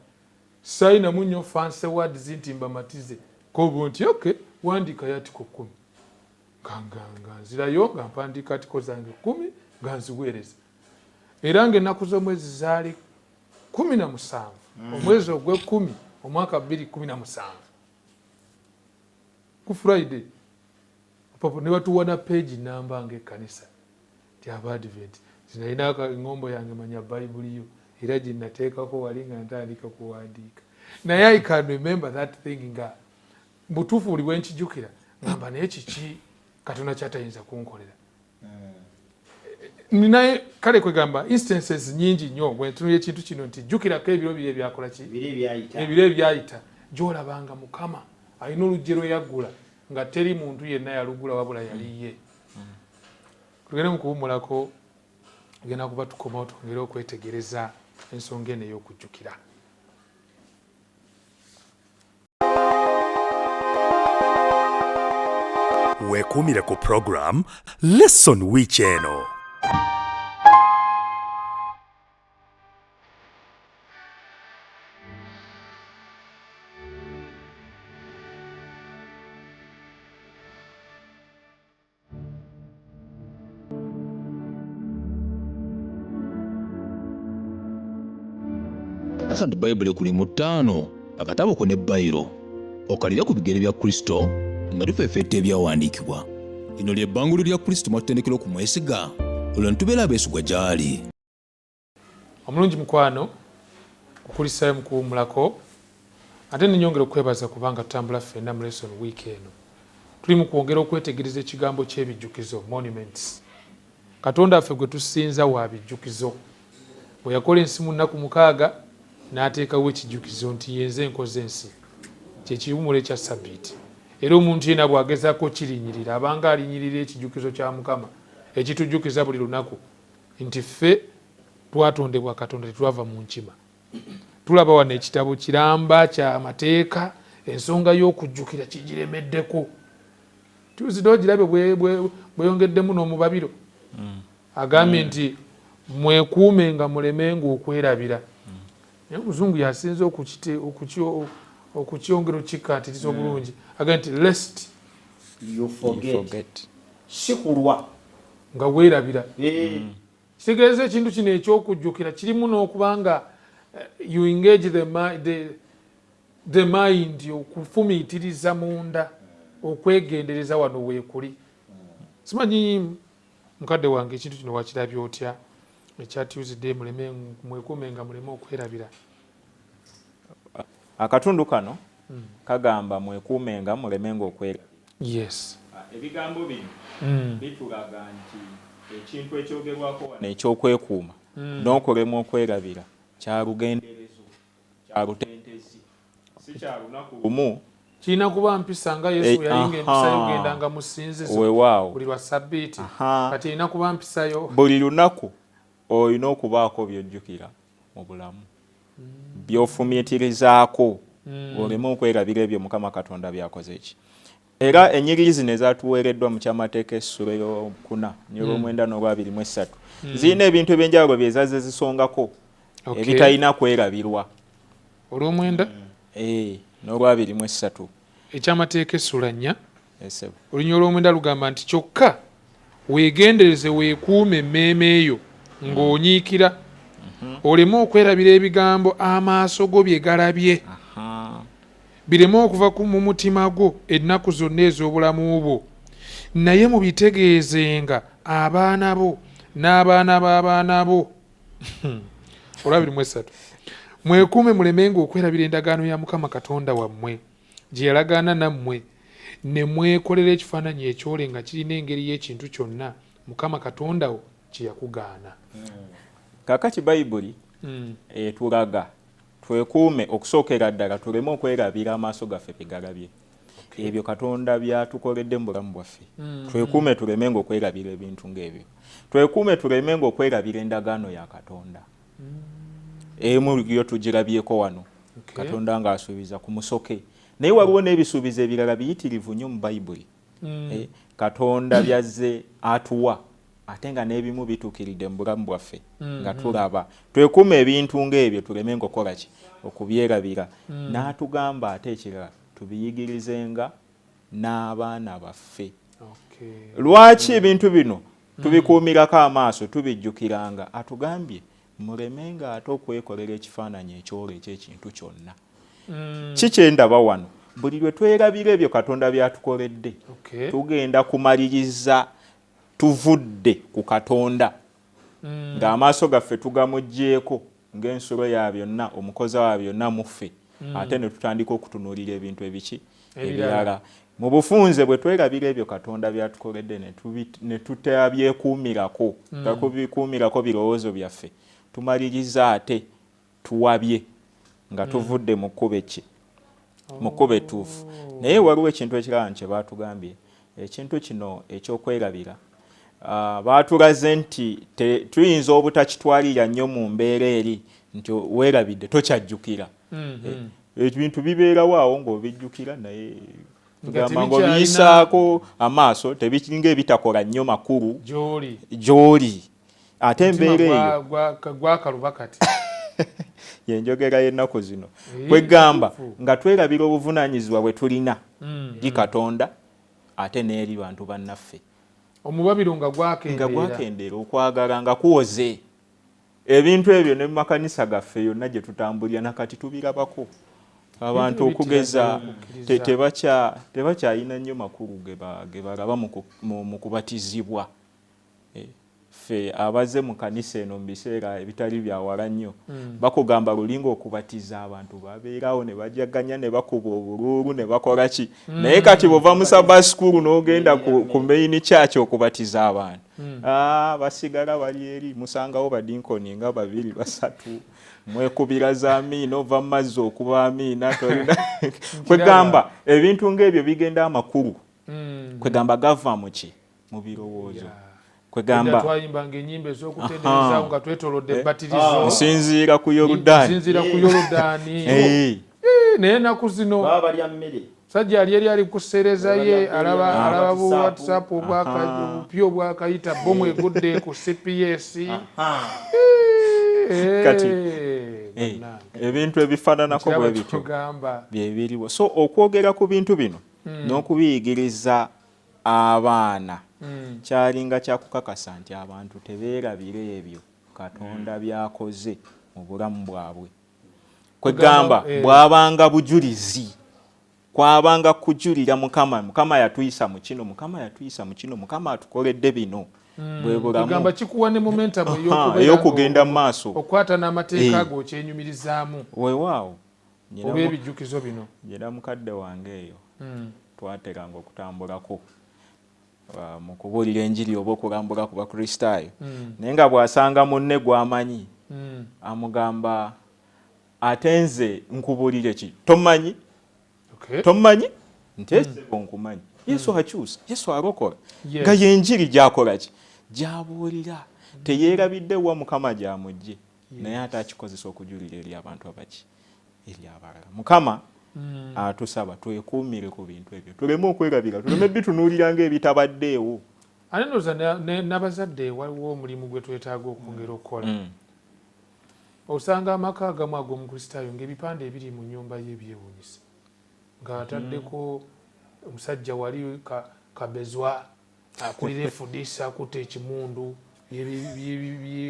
Sayinamu nnyo fancy words nti mbamatize. Kobo nti okay wandiika ya article 10. Nga nzirayo nga mpandiika article zange 10 nga nziweereza. Era ng'ennaku z'omwezi zaali 17 omwezi ogw'ekkumi omwaka 2017 ku Friday papa ne batuwana page namba ng'ekkanisa ti Abadvent zinalina engombo yange manya Bayibuli yo era gye nateekako wali nga ntandika kuwandiika. Naye I can remember that thing nga butuufu buli bwe nkijjukira ngamba naye kiki Katonda kyatayinza kunkolera. Ninaye kale kwegamba instances nyingi nnyo bwe ntunuulira ekintu kino nti jjukirako ebiro biri ebyakola ki ebiro ebyayita gy'olabanga Mukama alina oluggi lwe yaggula nga teri muntu yenna yalugula wabula yali ye. Tugende mu kuwummulako tugenda kuba tukomawo twongere okwetegereza ensonga eno ey'okujjukira. Weekuumire ku program Lesson We Channel. Asante Bayibuli kuli mu 5 akatabo ko ne Bayiro okalira ku bigere bya Kristo nga tufeefetta ebyawandiikibwa. Lino ly'ebbanguliro lya Kristo mwatutendekera okumwesiga olwo ntubeera abeesigwa gy'ali. Omulungi mukwano okulisayo mu kuwummulako ate nenyongera okwebaza kubanga tutambula ffenna mu lesson week eno. Tuli mu kwongera okwetegereza ekigambo ky'ebijjukizo monuments. Katonda affe gwe tusinza wa bijjukizo. Bwe yakola ensi mu nnaku 6 n'ateekawo ekijjukizo nti yenze nkoze ensi. Kye kiwummula ekya Ssabbiiti. Era omuntu yenna bw'agezaako kirinyirira abanga alinyirira ekijjukizo kya Mukama ekitujjukiza buli lunaku nti ffe twatondebwa Katonda tetwava mu nkima. Tulaba wano ekitabo kiramba kya mateeka ensonga y'okujjukira kigiremeddeko. Tuuzidde ogirabe bweyongeddemu n'omubabiro. Agambye nti mwekuume nga mulemenga okwerabira. Naye Omuzungu yasinze okukyongera okikkaatiriza obulungi. Agambye nti lest you forget. Sikulwa nga weerabira. Kitegeeza ekintu kino ekyokujjukira kirimu n'okubanga you engage the mind okufumiitiriza munda okwegendereza wano weekuli. Simanyi mukadde wange ekintu kino wakirabye otya ekya Tuesday mwekuume nga muleme okwerabira. Akatundu kano kagamba mwekuume nga mulemenga okwerabira. Yes. Ebigambo bino bitulaga nti ekintu ekyogerwako wano ekyokwekuuma n'okulema okwerabira kya lugenderezo kya lutentezi si kya lunaku lumu. Kirina kuba mpisa nga Yesu yalinga empisa yogendanga mu ssinzizo buli lwa Ssabbiiti. Kati erina kuba mpisayo buli lunaku olina okubaako byojjukira mu bulamu byofumiitirizaako oleme okwerabira ebyo Mukama Katonda byakoze ki. Era ennyiriri zino ezatuweereddwa mu kyamateeka essula ey'okuna n'olw'omwenda n'olw'23 zirina ebintu ebyenjawulo byezaze zisongako ebitalina kwerabirwa. Olw'omwenda n'olw'23 ekyamateeka essula 4 olunya olw'omwenda lugamba nti kyokka weegendereze weekuume emmeeme eyo ng'onyiikira oleme okwerabira ebigambo amaaso go bye galabye bireme okuva mu mutima gwo ennaku zonna ez'obulamu bwo, naye mubitegeezenga abaana bo n'abaana b'abaana bo. Olwa 23 mwekuume mulemenga okwerabira endagaano ya Mukama Katonda wammwe gye yalagaana nammwe ne mwekolera ekifaananyi ekyole nga kirina engeri y'ekintu kyonna Mukama Katonda wo kye yakugaana. Kaakati Bayibuli etulaga twekuume okusookera ddala tuleme okwerabira amaaso gaffe bigalabye. Ebyo Katonda byatukoledde mu bulamu bwaffe. Twekuume tulemenga okwerabira ebintu ng'ebyo. Twekuume tulemenga okwerabira endagaano ya Katonda. Emu yo tugirabyeko wano. Katonda ng'asuubiza ku musoke. Naye waliwo n'ebisuubizo ebirala biyitirivu nnyo mu Bayibuli. Katonda byazze atuwa ate nga n'ebimu bituukiridde mu bulamu bwaffe nga tulaba. Twekuume ebintu ng'ebyo tulemenga okukola ki okubyerabira. N'atugamba ate ekirala tubiyigirizenga n'abaana baffe. Lwaki ebintu bino tubikuumirako amaaso tubijjukiranga? Atugambye mulemenga ate okwekolera ekifaananyi ekyole eky'ekintu kyonna. Kikyendaba wano buli lwe twerabira ebyo Katonda byatukoledde tugenda kumaliriza tuvudde ku Katonda ng'amaaso gaffe tugamuggyeko ng'ensulo ya byonna omukozi wa byonna muffe ate ne tutandika okutunuulira ebintu ebiki ebirala mu bufunze bwe twerabira ebyo Katonda byatukoledde ne tutabyekuumirako takubikuumirako birowoozo byaffe tumaliriza ate tuwabye nga tuvudde mu kkube ettuufu naye waliwo ekintu ekirala kye baatugambye ekintu kino ekyokwerabira baatulaze nti tuyinza obutakitwalira nnyo mu mbeera eri nti weerabidde tokyajjukira ebintu bibeerawo awo ng'obijjukira naye tugamba ng'obiyisaako amaaso tebikinga ebitakola nnyo makulu gy'oli ate embeera eyo gwakaluba kati yenjogera y'ennaku zino kwegamba nga twerabira obuvunaanyizibwa bwe tulina eri Katonda ate n'eri bantu bannaffe omubabiro nga gwakendeera okwagala nga kuwoze ebintu ebyo ne mu makanisa gaffe yonna gye tutambulira nakati tubirabako abantu okugeza tebakyalina nnyo makulu ge balaba mu kubatizibwa ffe abaze mu kanisa eno mu biseera ebitali byawala nnyo bakugamba lulinga okubatiza abantu babeerawo ne bajaganya ne bakuba obululu ne bakola ki naye kati bw'ova mu Sabbath school n'ogenda ku main church okubatiza abantu basigala bali eri musangawo badinkoni nga 2 3 mwekubira za amiina ova mu mazzi okuba amiina tolina kwegamba ebintu ng'ebyo bigenda amakulu kwegamba gava mu ki mu birowoozo kwegamba twayimbanga ennyimba ez'okutendereza nga twetolodde batirizo nsinziira ku Yorudaani naye ennaku zino baba balya mmere sajja ali kusereza ye alaba bu WhatsApp obupya obwakayita bomu egudde ku CPS kati ebintu ebifaananako bwe bityo bye biriwo so okwogera ku bintu bino n'okubiyigiriza abaana kyalinga kyakukakasa nti abantu tebeerabira ebyo Katonda byakoze mu bulamu bwabwe kwegamba bwabanga bujulizi kwabanga kujulira Mukama yatuyisa mu kino Mukama atukoledde bino bwe bulamu kwegamba kikuwa ne momentum ey'okugenda mu maaso okwata n'amateeka ago kyenyumirizaamu weewaawo oba ebijjukizo bino njera mukadde wange eyo twateranga okutambulako mu kubuulira enjiri oba okulambula ku bakristaayo naye nga bw'asanga munne gw'amanyi amugamba ate nze nkubuulire ki tomanyi nti esebo nkumanyi Yesu akyusa Yesu alokola nga yenjiri gyakola ki gyabuulira teyeerabidde wa Mukama gyamugye naye ate akikozesa okujulira eri abantu abaki eri abalala Mukama atusaba twekuumire ku bintu ebyo tuleme okwerabira tuleme bitunuulira ng'ebitabaddeewo ate ndowooza n'abazadde waliwo omulimu gwe twetaaga okwongera okukola osanga amaka agamu ag'omukristaayo ng'ebipande ebiri mu nnyumba ye byewuunyisa ng'ataddeko omusajja wali kabezwa akulira efudisa akuta ekimundu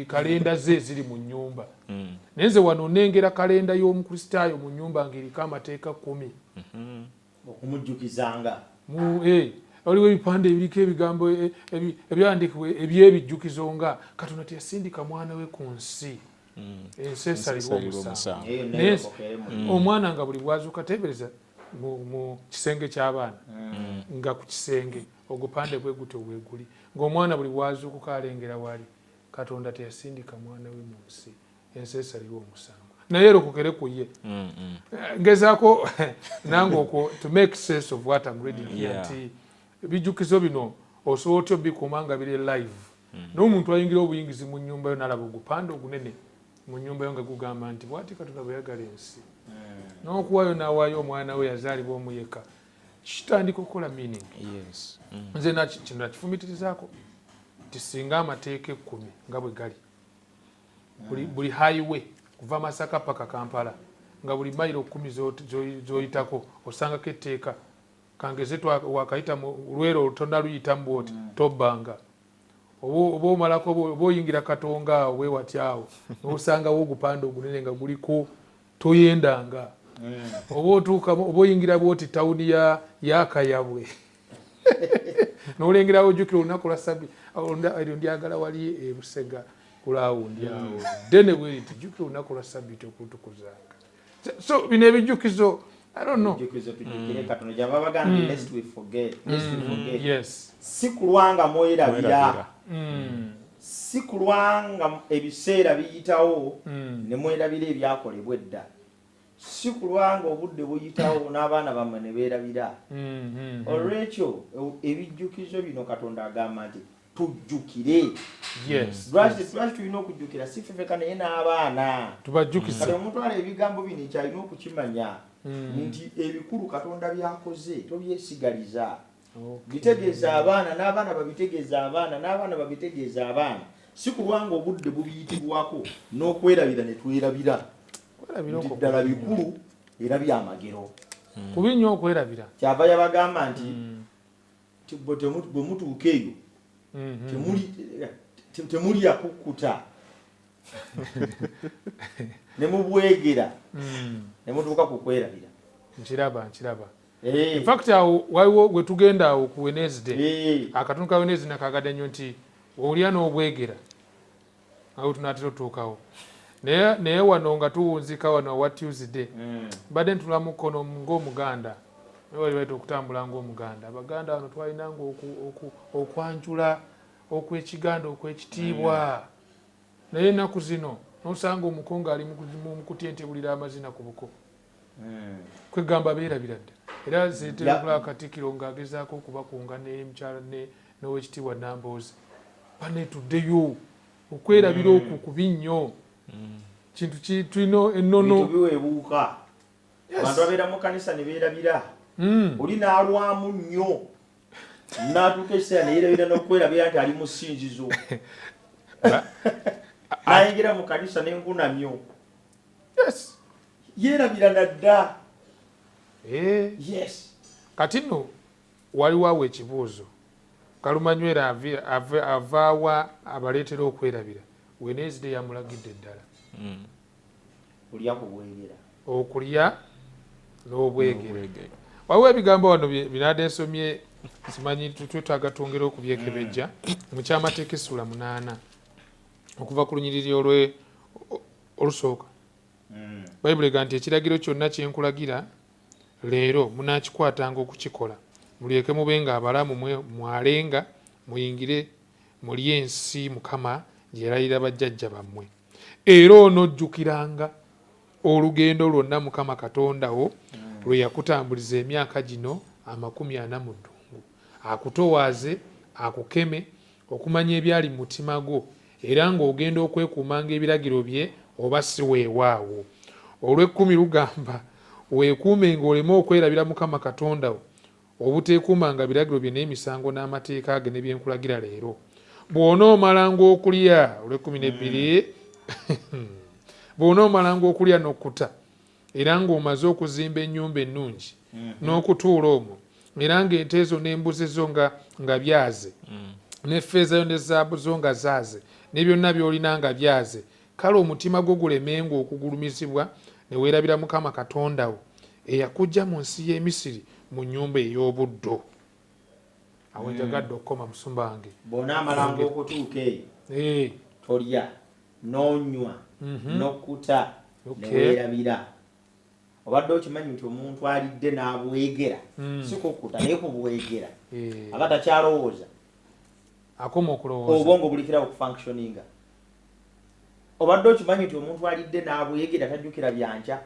kalenda ze ziri mu nnyumba naye nze wano nnengera kalenda y'omukristaayo mu nnyumba ng'eriko amateeka 10 okumujjukizanga waliwo ebipande ebiriko ebigambo ebyandikibwa ebyebijjukizo nga Katonda teyasindika mwana we ku nsi ensi esalirwa omusango naye omwana nga buli bwazuuka teebereza mu kisenge ky'abaana nga ku kisenge ogupande bwe gutyo bweguli ng'omwana buli bwazuukuka alengera wali Katonda teyasindika mwana we mu nsi ensi esalirwa omusango naye erokokere ku ye ngezaako nange okwo to make sense of what I'm reading here nti ebijjukizo bino osobola otya obikuuma nga biri live n'omuntu ayingira obuyingizi mu nnyumba yo n'alaba ogupande ogunene mu nnyumba yo nga gugamba nti bw'ati Katonda bwe yagala ensi n'okuwayo n'awaayo omwana we yazaalibwa omuyeka kitandika okukola meaning nze kino nakifumitirizaako nti singa amateeka 10 nga bwe gali buli highway kuva Masaka paka Kampala nga buli mayiro 10 zoyitako osangako etteeka kangeze wakayita mu lwero olutonda luyitamu bwoti tobbanga oba omalako oba oyingira Katonga awo wewatyawo n'osangawo ogupande ogunene nga guliko toyendanga oba otuukamu oba oyingira bwoti tawuni yakayabwe n'olengerawo ojjukira olunaku lwa Ssabbiiti eryo ndyagala wali ebusega kulaawo ndyawo ddene bwe riti jjukira olunaku lwa Ssabbiiti okutukuzanga So bino ebijjukizo I don't know. Katono java bagambye lest we forget. Yes. Sikulwanga mwerabira. Sikulwanga ebiseera biyitawo ne mwerabira ebyakolebwa edda. Sikulwanga obudde buyitawo n'abaana bammwe ne beerabira. Olwekyo ebijjukizo bino Katonda agamba nti tujjukire. Yes. Lwaki tulina okujjukira si ffeffeka naye n'abaana. Tubajjukize. Kati omuntu ala ebigambo bino ekyalina okukimanya nti ebikulu Katonda byakoze tobyesigaliza. Bitegeeza abaana n'abaana babitegeeza abaana n'abaana babitegeeza abaana. Si kulwanga obudde bubiyitibwako n'okwerabira ne twerabira. Nti ddala bikulu era byamagero. Kubi nnyo okwerabira. Kyava yabagamba nti bwe mutuuka eyo temuli yakukkuta ne mubwegera ne mutuuka ku kwerabira. Nkiraba. In fact waliwo gwe tugenda awo ku Wednesday. Akatundu ka Wednesday nakagadde nnyo nti olya n'obwegera awo tunaatera otuukawo. Naye wano nga tuwunzika wano wa Tuesday badde ntula mu kkono ng'Omuganda wali baita okutambula ng'Omuganda. Abaganda wano twalinanga okwanjula okw'ekiganda okw'ekitiibwa. Naye ennaku zino n'osanga omukongo ali mu kutyentebulira amazina ku buko. Kwegamba beerabira dda. Era zeetebula Katikkiro ng'agezaako okubakunga n'emukyala n'owekitiibwa Nambooze. Banetuddeyo okwerabira okwo kubi nnyo. Kintu kitulina ennono. Biweebuuka. Abantu babeera mu kanisa ne beerabira. Oli n'alwamu nnyo. N'atuuka ekiseera ne yeerabira n'okwerabira nti ali mu ssinzizo. N'ayingira mu kanisa n'enkunamyo. Yes. Yeerabira nadda. Yes. Kati nno waliwo awo ekibuuzo. Kalumanywera avaawa abaleetera okwerabira. Wednesday yamulagidde ddala. Kulya kubwegera. Okulya n'obwegera. Waliwo ebigambo wano binadde nsomye simanyi twetaaga twongera okubyekebejja mu kyamateeka essula 8 okuva ku lunyiriri olusooka. Bayibuli egamba nti ekiragiro kyonna kye nkulagira leero munaakikwatanga okukikola. Mulyoke mube nga abalamu mwalenga muyingire mulye ensi Mukama gye yalayira bajjajja bammwe. Era onojjukiranga olugendo lwonna Mukama Katonda wo lwe yakutambuliza emyaka gino 40 mu ddungu. Akutowaaze, akukeme, okumanya ebyali mu mutima gwo, era ng'ogenda okwekuumanga ebiragiro bye oba si weewaawo. Olw'ekkumi lugamba weekuumenga oleme okwerabira Mukama Katonda wo, obuteekuumanga biragiro bye n'emisango n'amateeka ge ne bye nkulagira leero. Bw'onoomalanga okulya olw'e12 bw'onoomalanga okulya n'okkuta era ng'omaze okuzimba ennyumba ennungi n'okutuula omwo, era ng'ente ezo n'embuzi zo nga byaze n'effeeza yo ne zaabu zo nga zaaze ne byonna by'olina nga byaze, kale omutima gwo gulemenga okugulumizibwa ne weerabira Mukama Katonda wo eyakuggya mu nsi y'e Misiri mu nnyumba ey'obuddo. Awo njagadde okukoma musumba wange. Bw'onaamalanga okutuuka eyo tolya n'onywa n'okkuta ne weerabira. Obadde okimanyi nti omuntu alidde n'abwegera si kukkuta naye kubwegera aba takyalowooza. Akoma okulowooza. Obwongo bulikirawo okufunctioninga. Obadde okimanyi nti omuntu alidde n'abwegera tajjukira byankya.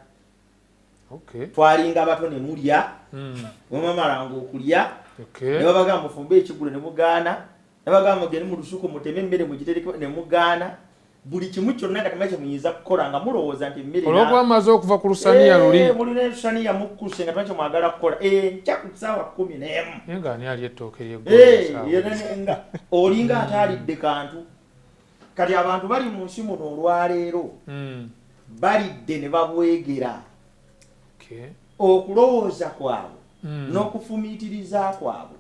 Twalinga abato ne mulya mwamalanga okulya ne babagamba mufumbe ekigulu ne mugaana, ne bagamba mugende mu lusuku muteme emmere mugitereke ne mugaana. Buli kimu kyonna nga temumanyi kye muyinza kukola nga mulowooza nti emmere olwokuba amaze okuva ku lusaniya luli mulina lusaniya mukkuse nga temumanyi kye mwagala kukola nkya ku ssaawa 11 naye nga ani ali ettooke nga olinga ataalidde kantu. Kati abantu bali mu nsi muno olwaleero balidde ne babwegera. Okulowooza kwabwe n'okufumiitiriza kwabwe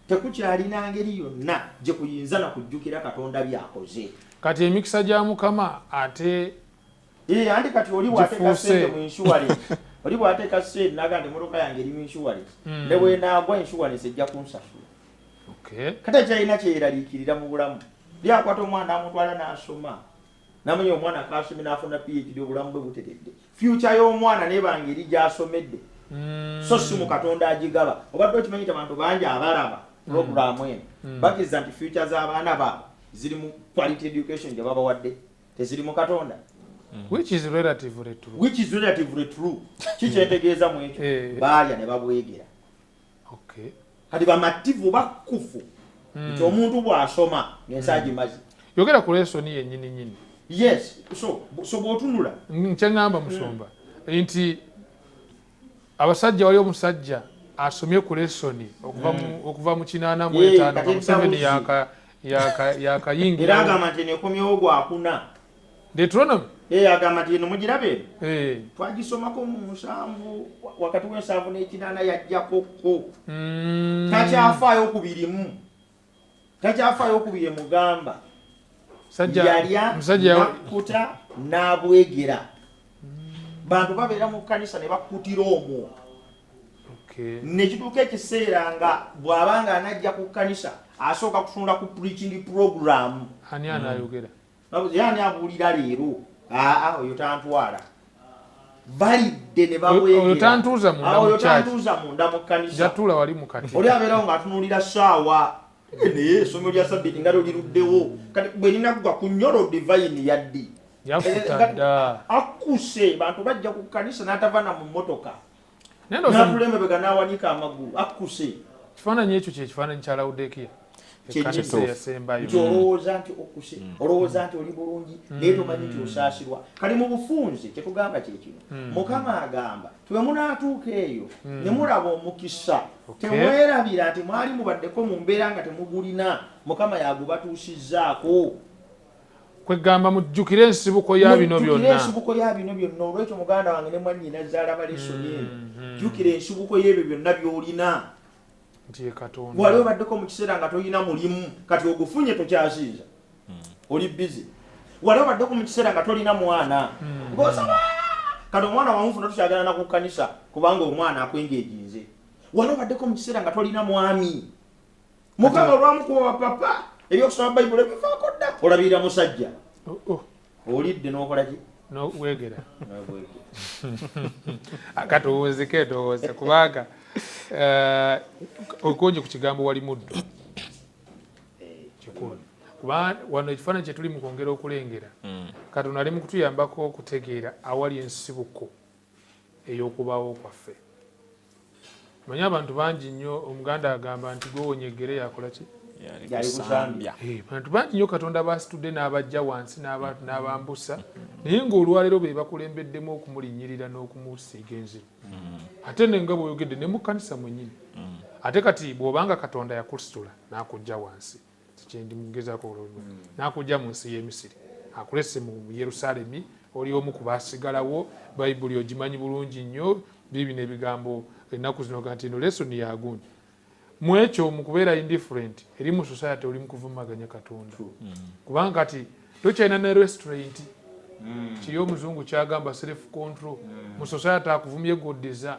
tekukyalina ngeri yonna gye kuyinza na kujjukira Katonda byakoze. Kati emikisa gya Mukama ate andi kati oli bw'ateeka ssente mu insurance oli bw'ateeka ssente n'agamba emmotoka yange eri mu insurance ne bw'enaagwa insurance ejja kunsasula. Kati ekyalina kyeyeraliikirira mu bulamu lyakwata omwana amutwala n'asoma n'amanya omwana kaasomye n'afuna PhD obulamu bwe buteredde future y'omwana nebanga eri gy'asomedde so si mu Katonda agigaba obadde okimanyi abantu bangi abalaba programu eno bakiriza nti future z'abaana baabwe ziri mu quality education gye babawadde teziri mu Katonda. Which is relatively true. Kikyentegeeza mu ekyo baalya ne babwegera. Kati bamativu bakufu nti omuntu bw'asoma ng'ensi agimaze. Yogera ku lesson yennyini. Yes, so bw'otunula kyeŋŋamba Musomba nti abasajja wali omusajja asomye ku lesson okuva mu 85 yakayingira era agamba nti nekomyewo gwakuna Deuteronomy agamba nti eno mugirabe twagisomako mu 7 wakati w'ensanvu n'ekinaana yajjakoko takyafaayo kubiri mugamba yalya nakuta n'abwegera bantu babeera mu kanisa ne bakutira omwo nekituuka ekiseera nga bw'abanga anajja ku kanisa asooka kutunula ku preaching program ani anayogera yani abuulira leero oyo tantwala balidde ne babwegera oyo tantuuza munda mu kanisa oli abeerawo ng'atunuulira saawa naye essomero lya sabbiiti nga liruddewo kati bwe linagwa ku nyolo divine yaddi akuse bantu bajja ku kanisa n'atava na mu mmotoka n'atulembebega n'awanika amagulu akuse kifaananyi ekyo kyekifaananyi kya Lawudekiya nti olowooza nti okuse olowooza nti oli bulungi naye tomanyi nti osaasirwa kali mu bufunze kyetugamba kyekino Mukama agamba tiwe munaatuuka eyo ne mulaba omukisa temwerabira nti mwali mubaddeko mu mbeera nga temugulina Mukama yagubatuusizzaako kwegamba mujjukire ensibuko ya bino byonna olwekyo muganda wange ne mwannyina zaala balesoni eno jjukira ensibuko y'ebyo byonna by'olina wali obaddeko mu kiseera nga tolina mulimu kati ogufunye tokyasinza oli busy wali obaddeko mu kiseera nga tolina mwana ng'osaba kati omwana wamufuna tukyagala na ku kkanisa kubanga omwana akwengeejinze wali obaddeko mu kiseera nga tolina mwami Mukama olwamukuwa papa ebyokusoma bayibuli ebifaako dda olabirira musajja olidde n'okolaki weegera akatuwuzike towooze kubanga okonje ku kigambo wali muddo kikulu kuba wano ekifaananyi kye tuli mu kwongera okulengera Katonda ali mu kutuyambako okutegeera awali ensibuko ey'okubaawo kwaffe. Manyi abantu bangi nnyo Omuganda agamba nti gwewonyegere yakola ki bantu bangi nnyo Katonda baasitudde n'abajja wansi n'abambusa naye ng'olwaleero be bakulembeddemu okumulinnyirira n'okumusiiga enziru ate nenga bw'oyogedde ne mu kkanisa mwennyini ate kati bw'obanga Katonda yakusitula n'akujja wansi kyendi mugezaako olwolwa n'akujja mu nsi y'e Misiri akulese mu Yerusaalemi oli omu ku baasigalawo bayibuli ogimanyi bulungi nnyo bibino ebigambo ennaku zino kati eno lesoni yagundi mu ekyo mu kubeera indifferent eri mu society oli mu kuvumaganya Katonda kubanga kati tokyalina ne restraint kiri omuzungu kyagamba self control mu society akuvumye goddeza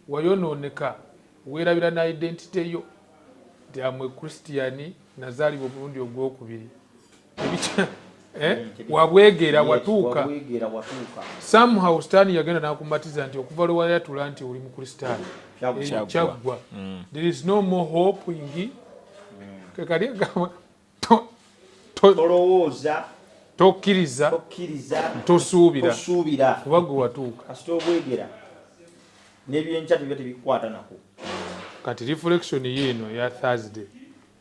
wayonooneka weerabira na identity yo nti amwe Kristiani nazaalibwa obulundi ogwokubiri wabwegera watuuka somehow Stan yagenda n'akumbatiza nti okuva lwe wayatula nti oli mu Kristaani kyaggwa there is no more hope ingi kekali agamba tolowooza tokkiriza tosuubira kuba gwe watuuka kasita obwegera n'ebyenkya tebyo tebikwata nako kati reflection yeeno ya Thursday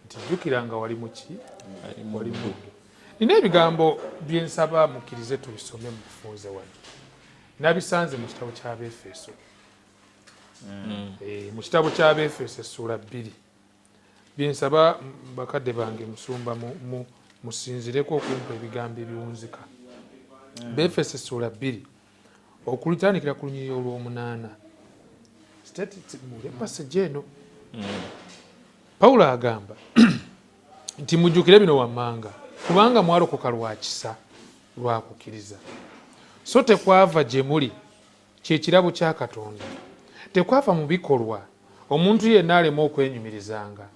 nti jjukira nga wali muki wali muddo. Nina ebigambo byensaba mukkirize tubisome mu kufunza wano nabisanze mu kitabo ky'Abefeso mu kitabo ky'Abefeso essula 2 byensaba bakadde bange musumba musinzireko okumpa ebigambo ebiwunzika Befeso essula 2 okulutandikira ku lunyiriri olw'omunaana passage eno Pawulo agamba nti mujjukire bino wammanga kubanga mwalokoka lwa kisa lwa kukkiriza so tekwava gye muli kyekirabo kya Katonda tekwava mu bikolwa omuntu yenna alema okwenyumirizanga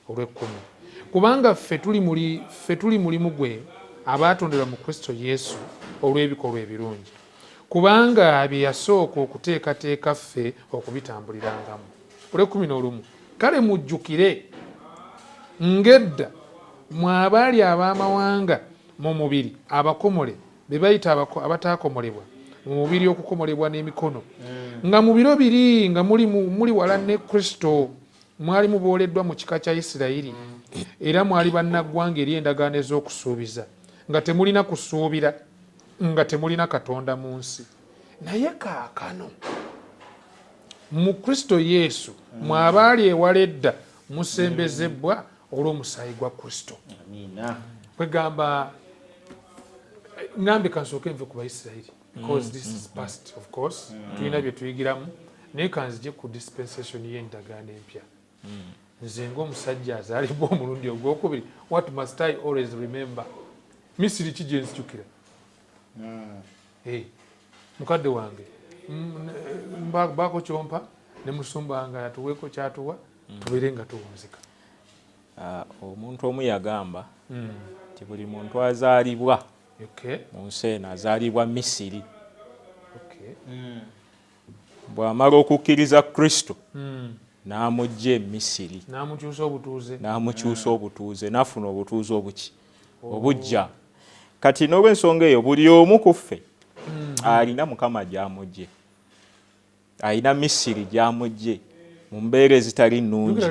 olw'ekkumi kubanga ffe tuli mulimu gwe abatonderwa mu Kristo Yesu olw'ebikolwa ebirungi kubanga bye yasooka okuteekateeka ffe okubitambulirangamu. Olw'ekkumi n'olumu kale mujjukire ng'edda mwabaali ab'amawanga mu mubiri abakomole be bayita abataakomolebwa mu mubiri okukomolebwa n'emikono nga mu biro biri nga muli wala ne Kristo mwali mubooleddwa mu kika kya Isirayiri era mwali bannaggwanga eri endagaano ez'okusuubiza nga temulina kusuubira nga temulina Katonda mu nsi. Naye kaakano mu Kristo Yesu mwabaali ewala edda musembezebwa olw'omusaayi gwa Kristo. Kwegamba ngambe kansooke nve ku Baisirayiri because this is past of course tulina bye tuyigiramu naye kanzije ku dispensation y'endagaano empya. Nze ng'omusajja azaalibwa omulundi ogwokubiri, what must I always remember? Misiri ki gye nzijukira? Mukadde wange baako kyompa ne musumba nga yatuweeko kyatuwa tubeere nga tuwunzika. Omuntu omu yagamba nti buli muntu azaalibwa mu nsi eno azaalibwa Misiri. Bw'amala okukkiriza Kristo n'amugja e Misiri n'amukyusa obutuuze n'afuna obutuuze obuki obujja. Kati n'olw'ensonga eyo buli omu ku ffe alina Mukama gy'amugje, alina Misiri gy'amugje mu mbeera ezitali nnungi.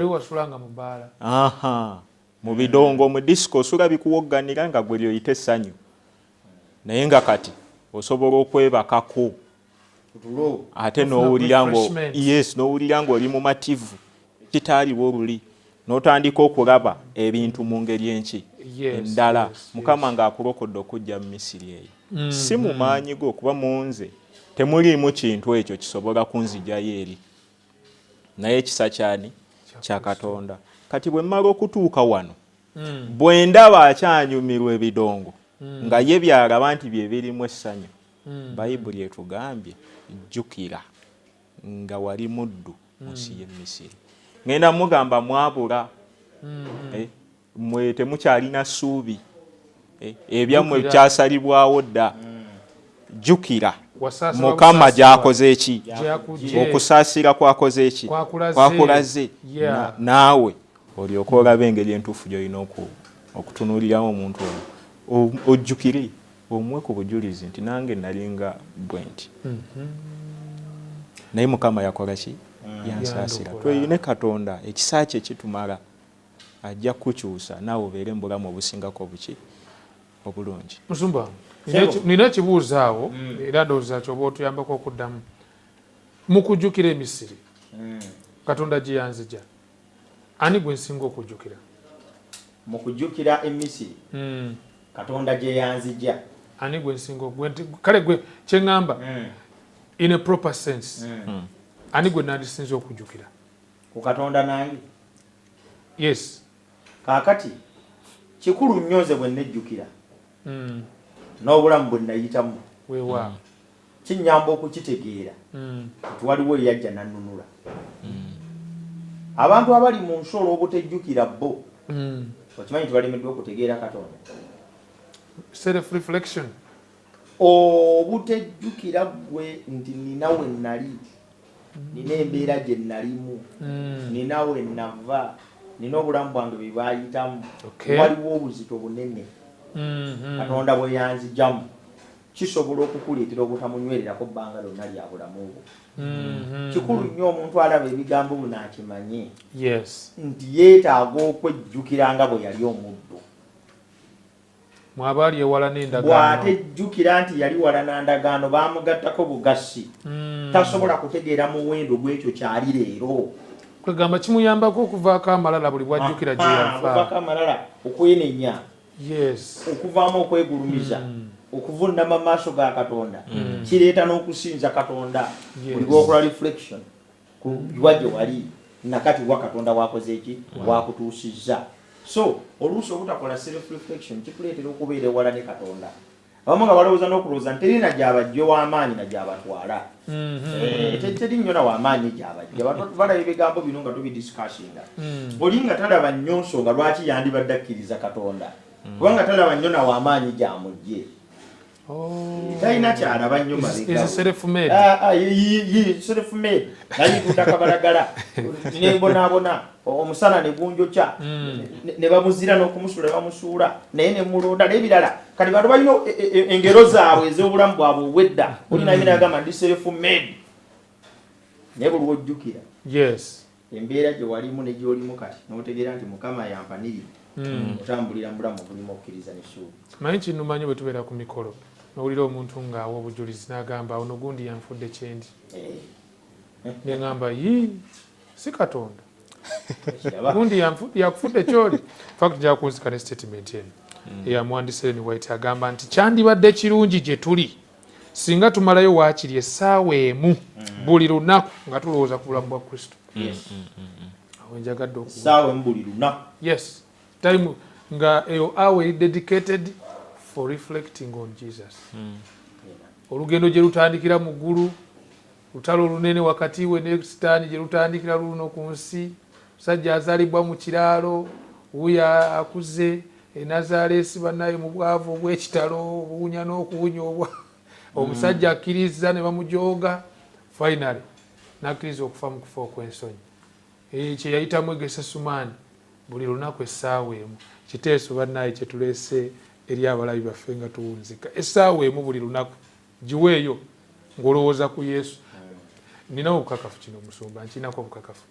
Mu bidongo mu disco osula bikuwogganira nga gwe lyoyita essanyu, naye nga kati osobola okwebakako ate n'owulira ng'oli mumativu kitaaliwo oluli n'otandika okulaba ebintu mu ngeri enki endala. Mukama ng'akulokodde okujja mu Misiri eyo. Si mu maanyi go kuba mu nze temuliimu kintu ekyo kisobola kunzigyayo eri, naye ekisa kyani kya Katonda. Kati bwe mmala okutuuka wano bwe ndaba akyanyumirwa ebidongo nga ye byalaba nti bye birimu essanyu, Bayibuli etugambye jjukira nga wali muddu mu nsi y'e Misiri. Ngenda mugamba mwabula mwe temukyalina ssuubi, ebyammwe bikyasalibwawo dda. Jjukira Mukama gy'akoze eki, okusaasira kwakoze eki, kwakulaze naawe olyoke olabe engeri entuufu gy'olina okutunuuliramu omuntu ono. Ojjukire omuwe ku bujulizi nti nange nalinga bwe nti, naye Mukama yakola ki? Yansaasira. Tweyine Katonda, ekisa kye kitumala, ajja kukyusa naawe obeere mu bulamu obusingako buki obulungi. Musumba nina ekibuuzo awo era ndowooza kyoba otuyambako okuddamu. Mu kujjukira e Misiri Katonda gye yanzija, ani gwe nsinga okujjukira? Mu kujjukira e Misiri Katonda gye yanzija, ani gwe nsinga kale gwe kye ŋŋamba in a proper sense ani gwe nandisinza okujjukira ku Katonda nange? Yes. Kaakati kikulu nnyo nze bwe nnejjukira n'obulamu bwe nayitamu weewaawo kinnyamba okukitegeera nti waliwo eyajja nannunula. Abantu abali mu nsi olw'obutejjukira bo okimanyi nti balemeddwa okutegeera Katonda. Self reflection. Obutejjukira gwe nti nina we nnali, nina embeera gye nnalimu, nina we nava, nina obulamu bwange bwe bwayitamu, waliwo obuzito bunene Katonda bwe yanzijjamu, kisobola okukuleetera obutamunywererako bbanga lyonna lya bulamu bwo. Kikulu nnyo omuntu alaba ebigambo bino akimanye nti yeetaaga okwejjukira nga bwe yali omuddu. Mwabaali ewala n'endagaano. Bw'atejjukira nti yali wala n'endagaano baamugattako bugassi, tasobola kutegeera muwendo gw'ekyo kyali leero. Kwegamba kimuyambako okuvaako amalala buli bw'ajjukira gye yafa. Okuvaako amalala, okwenenya, okuvaamu okwegulumiza, okuvunnama mu maaso ga Katonda, kireeta n'okusinza Katonda. Buli lw'okola reflection ku bwa gye wali nakati wa Katonda wakoze eki, wakutuusizza. So oluusi obutakola self reflection kikuleetera okubeera ewala ne Katonda. Abamu nga balowooza n'okulowooza nti terina gy'abajja w'amaanyi na gy'abatwala. Teri nnyo na w'amaanyi gy'abajja. Balaba ebigambo bino nga tubidiscussinga. Oli nga talaba nnyo nsonga lwaki yandibadde akkiriza Katonda. Kubanga talaba nnyo na w'amaanyi gy'amugje. talina kyalaba nnyo mabega self-made nayitunda kabalagala nembonaabona omusana ne gunjokya ne bamuzira n'okumusuula ne bamusuula naye ne mulonda n'ebirala kati bantu balina engero zaabwe ez'obulamu bwabwe obwedda olina emina yagamba ndi self-made naye buli wojjukira embeera gye walimu ne gy'olimu kati n'otegeera nti mukama yampanirira otambulira mu bulamu obulimu okukkiriza n'essuubi. Manyi kino manyi bwe tubeera ku mikolo n'owulira omuntu ng'awa obujulizi n'agamba ono gundi yanfudde kyendi ne ngamba si Katonda gundi yakufudde kyoli. Fact nja kunzika ne statement eno eyamwandisa Ellen White agamba nti kyandibadde kirungi gye tuli singa tumalayo waakiri essaawa emu buli lunaku nga tulowooza ku bulamu bwa Kristo. Awo njagadde essaawa emu buli lunaku. Yes, time nga eyo awe dedicated for reflecting on Jesus. Olugendo gye lutandikira mu ggulu, lutalo lunene wakati we ne Sitaani gye lutandikira luno ku nsi, musajja azaalibwa mu kiraalo, wuuyo akuze e Nazaaleesi bannaye mu bwavu obw'ekitalo, obuwunya n'okuwunya omusajja akkiriza ne bamujooga, finally n'akkiriza okufa mu kufa okw'ensonyi. Kye yayitamu Egesa Sumaani buli lunaku essaawa emu. Kiteeso bannaye kye tuleese eri abalabi baffe nga tuwunzika. Essaawa emu buli lunaku giweeyo ng'olowooza ku Yesu. Ninawo obukakafu kino Musumba, nkirinako obukakafu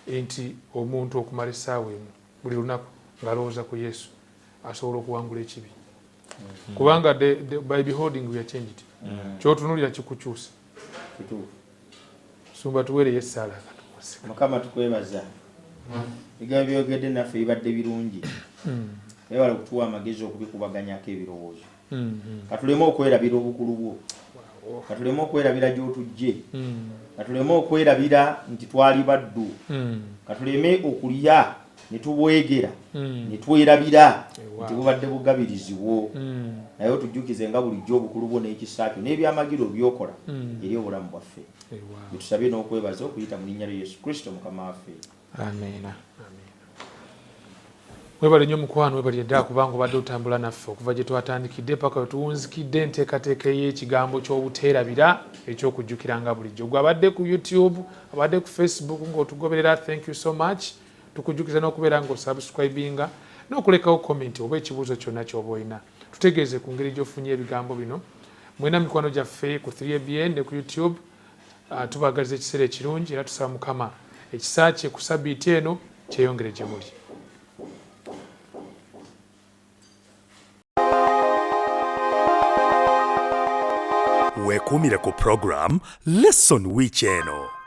nti omuntu okumala essaawa emu buli lunaku ng'alowooza ku Yesu asobola okuwangula ekibi. Kubanga by beholding we are changed. Ky'otunuulira kikukyusa. Musumba tuweereyo essaala. Mukama tukwebaza. Bigambo byogedde naffe bibadde birungi. Webale okutuwa amagezi okubikubaganyako ebirowoozo. Katuleme okwerabira obukulu bwo. Katuleme okwerabira gy'otujje. Katuleme okwerabira nti twali baddu. Katuleme okulya ne tubwegera ne twerabira nti bubadde bugabirizi bwo. Naye otujjukize nga bulijjo obukulu bwo n'ekisaakyo n'ebyamagiro byokola eri obulamu bwaffe. Bitusabye n'okwebaza okuyita mu linnya lya Yesu Kristo Mukama waffe. Amen. Webale nnyo mukwano, webale ddala kubanga obadde otambula naffe okuva gye twatandikidde paka we tuwunzikidde enteekateeka y'ekigambo ky'obuteerabira eky'okujjukiranga bulijjo. Gwe abadde ku YouTube, abadde ku Facebook ng'otugoberera, thank you so much. Tukujjukiza n'okubeera ng'osubscribinga n'okulekawo comment oba ekibuuzo kyonna ky'oba olina. Tutegeeze ku ngeri gy'ofunye ebigambo bino. Mwena mikwano gyaffe ku 3ABN ne ku YouTube. Tubagaliza ekiseera ekirungi era tusaba Mukama ekisa kye ku Sabbiiti eno kyeyongere gye muli. Weekuumire ku program Lesson Week eno.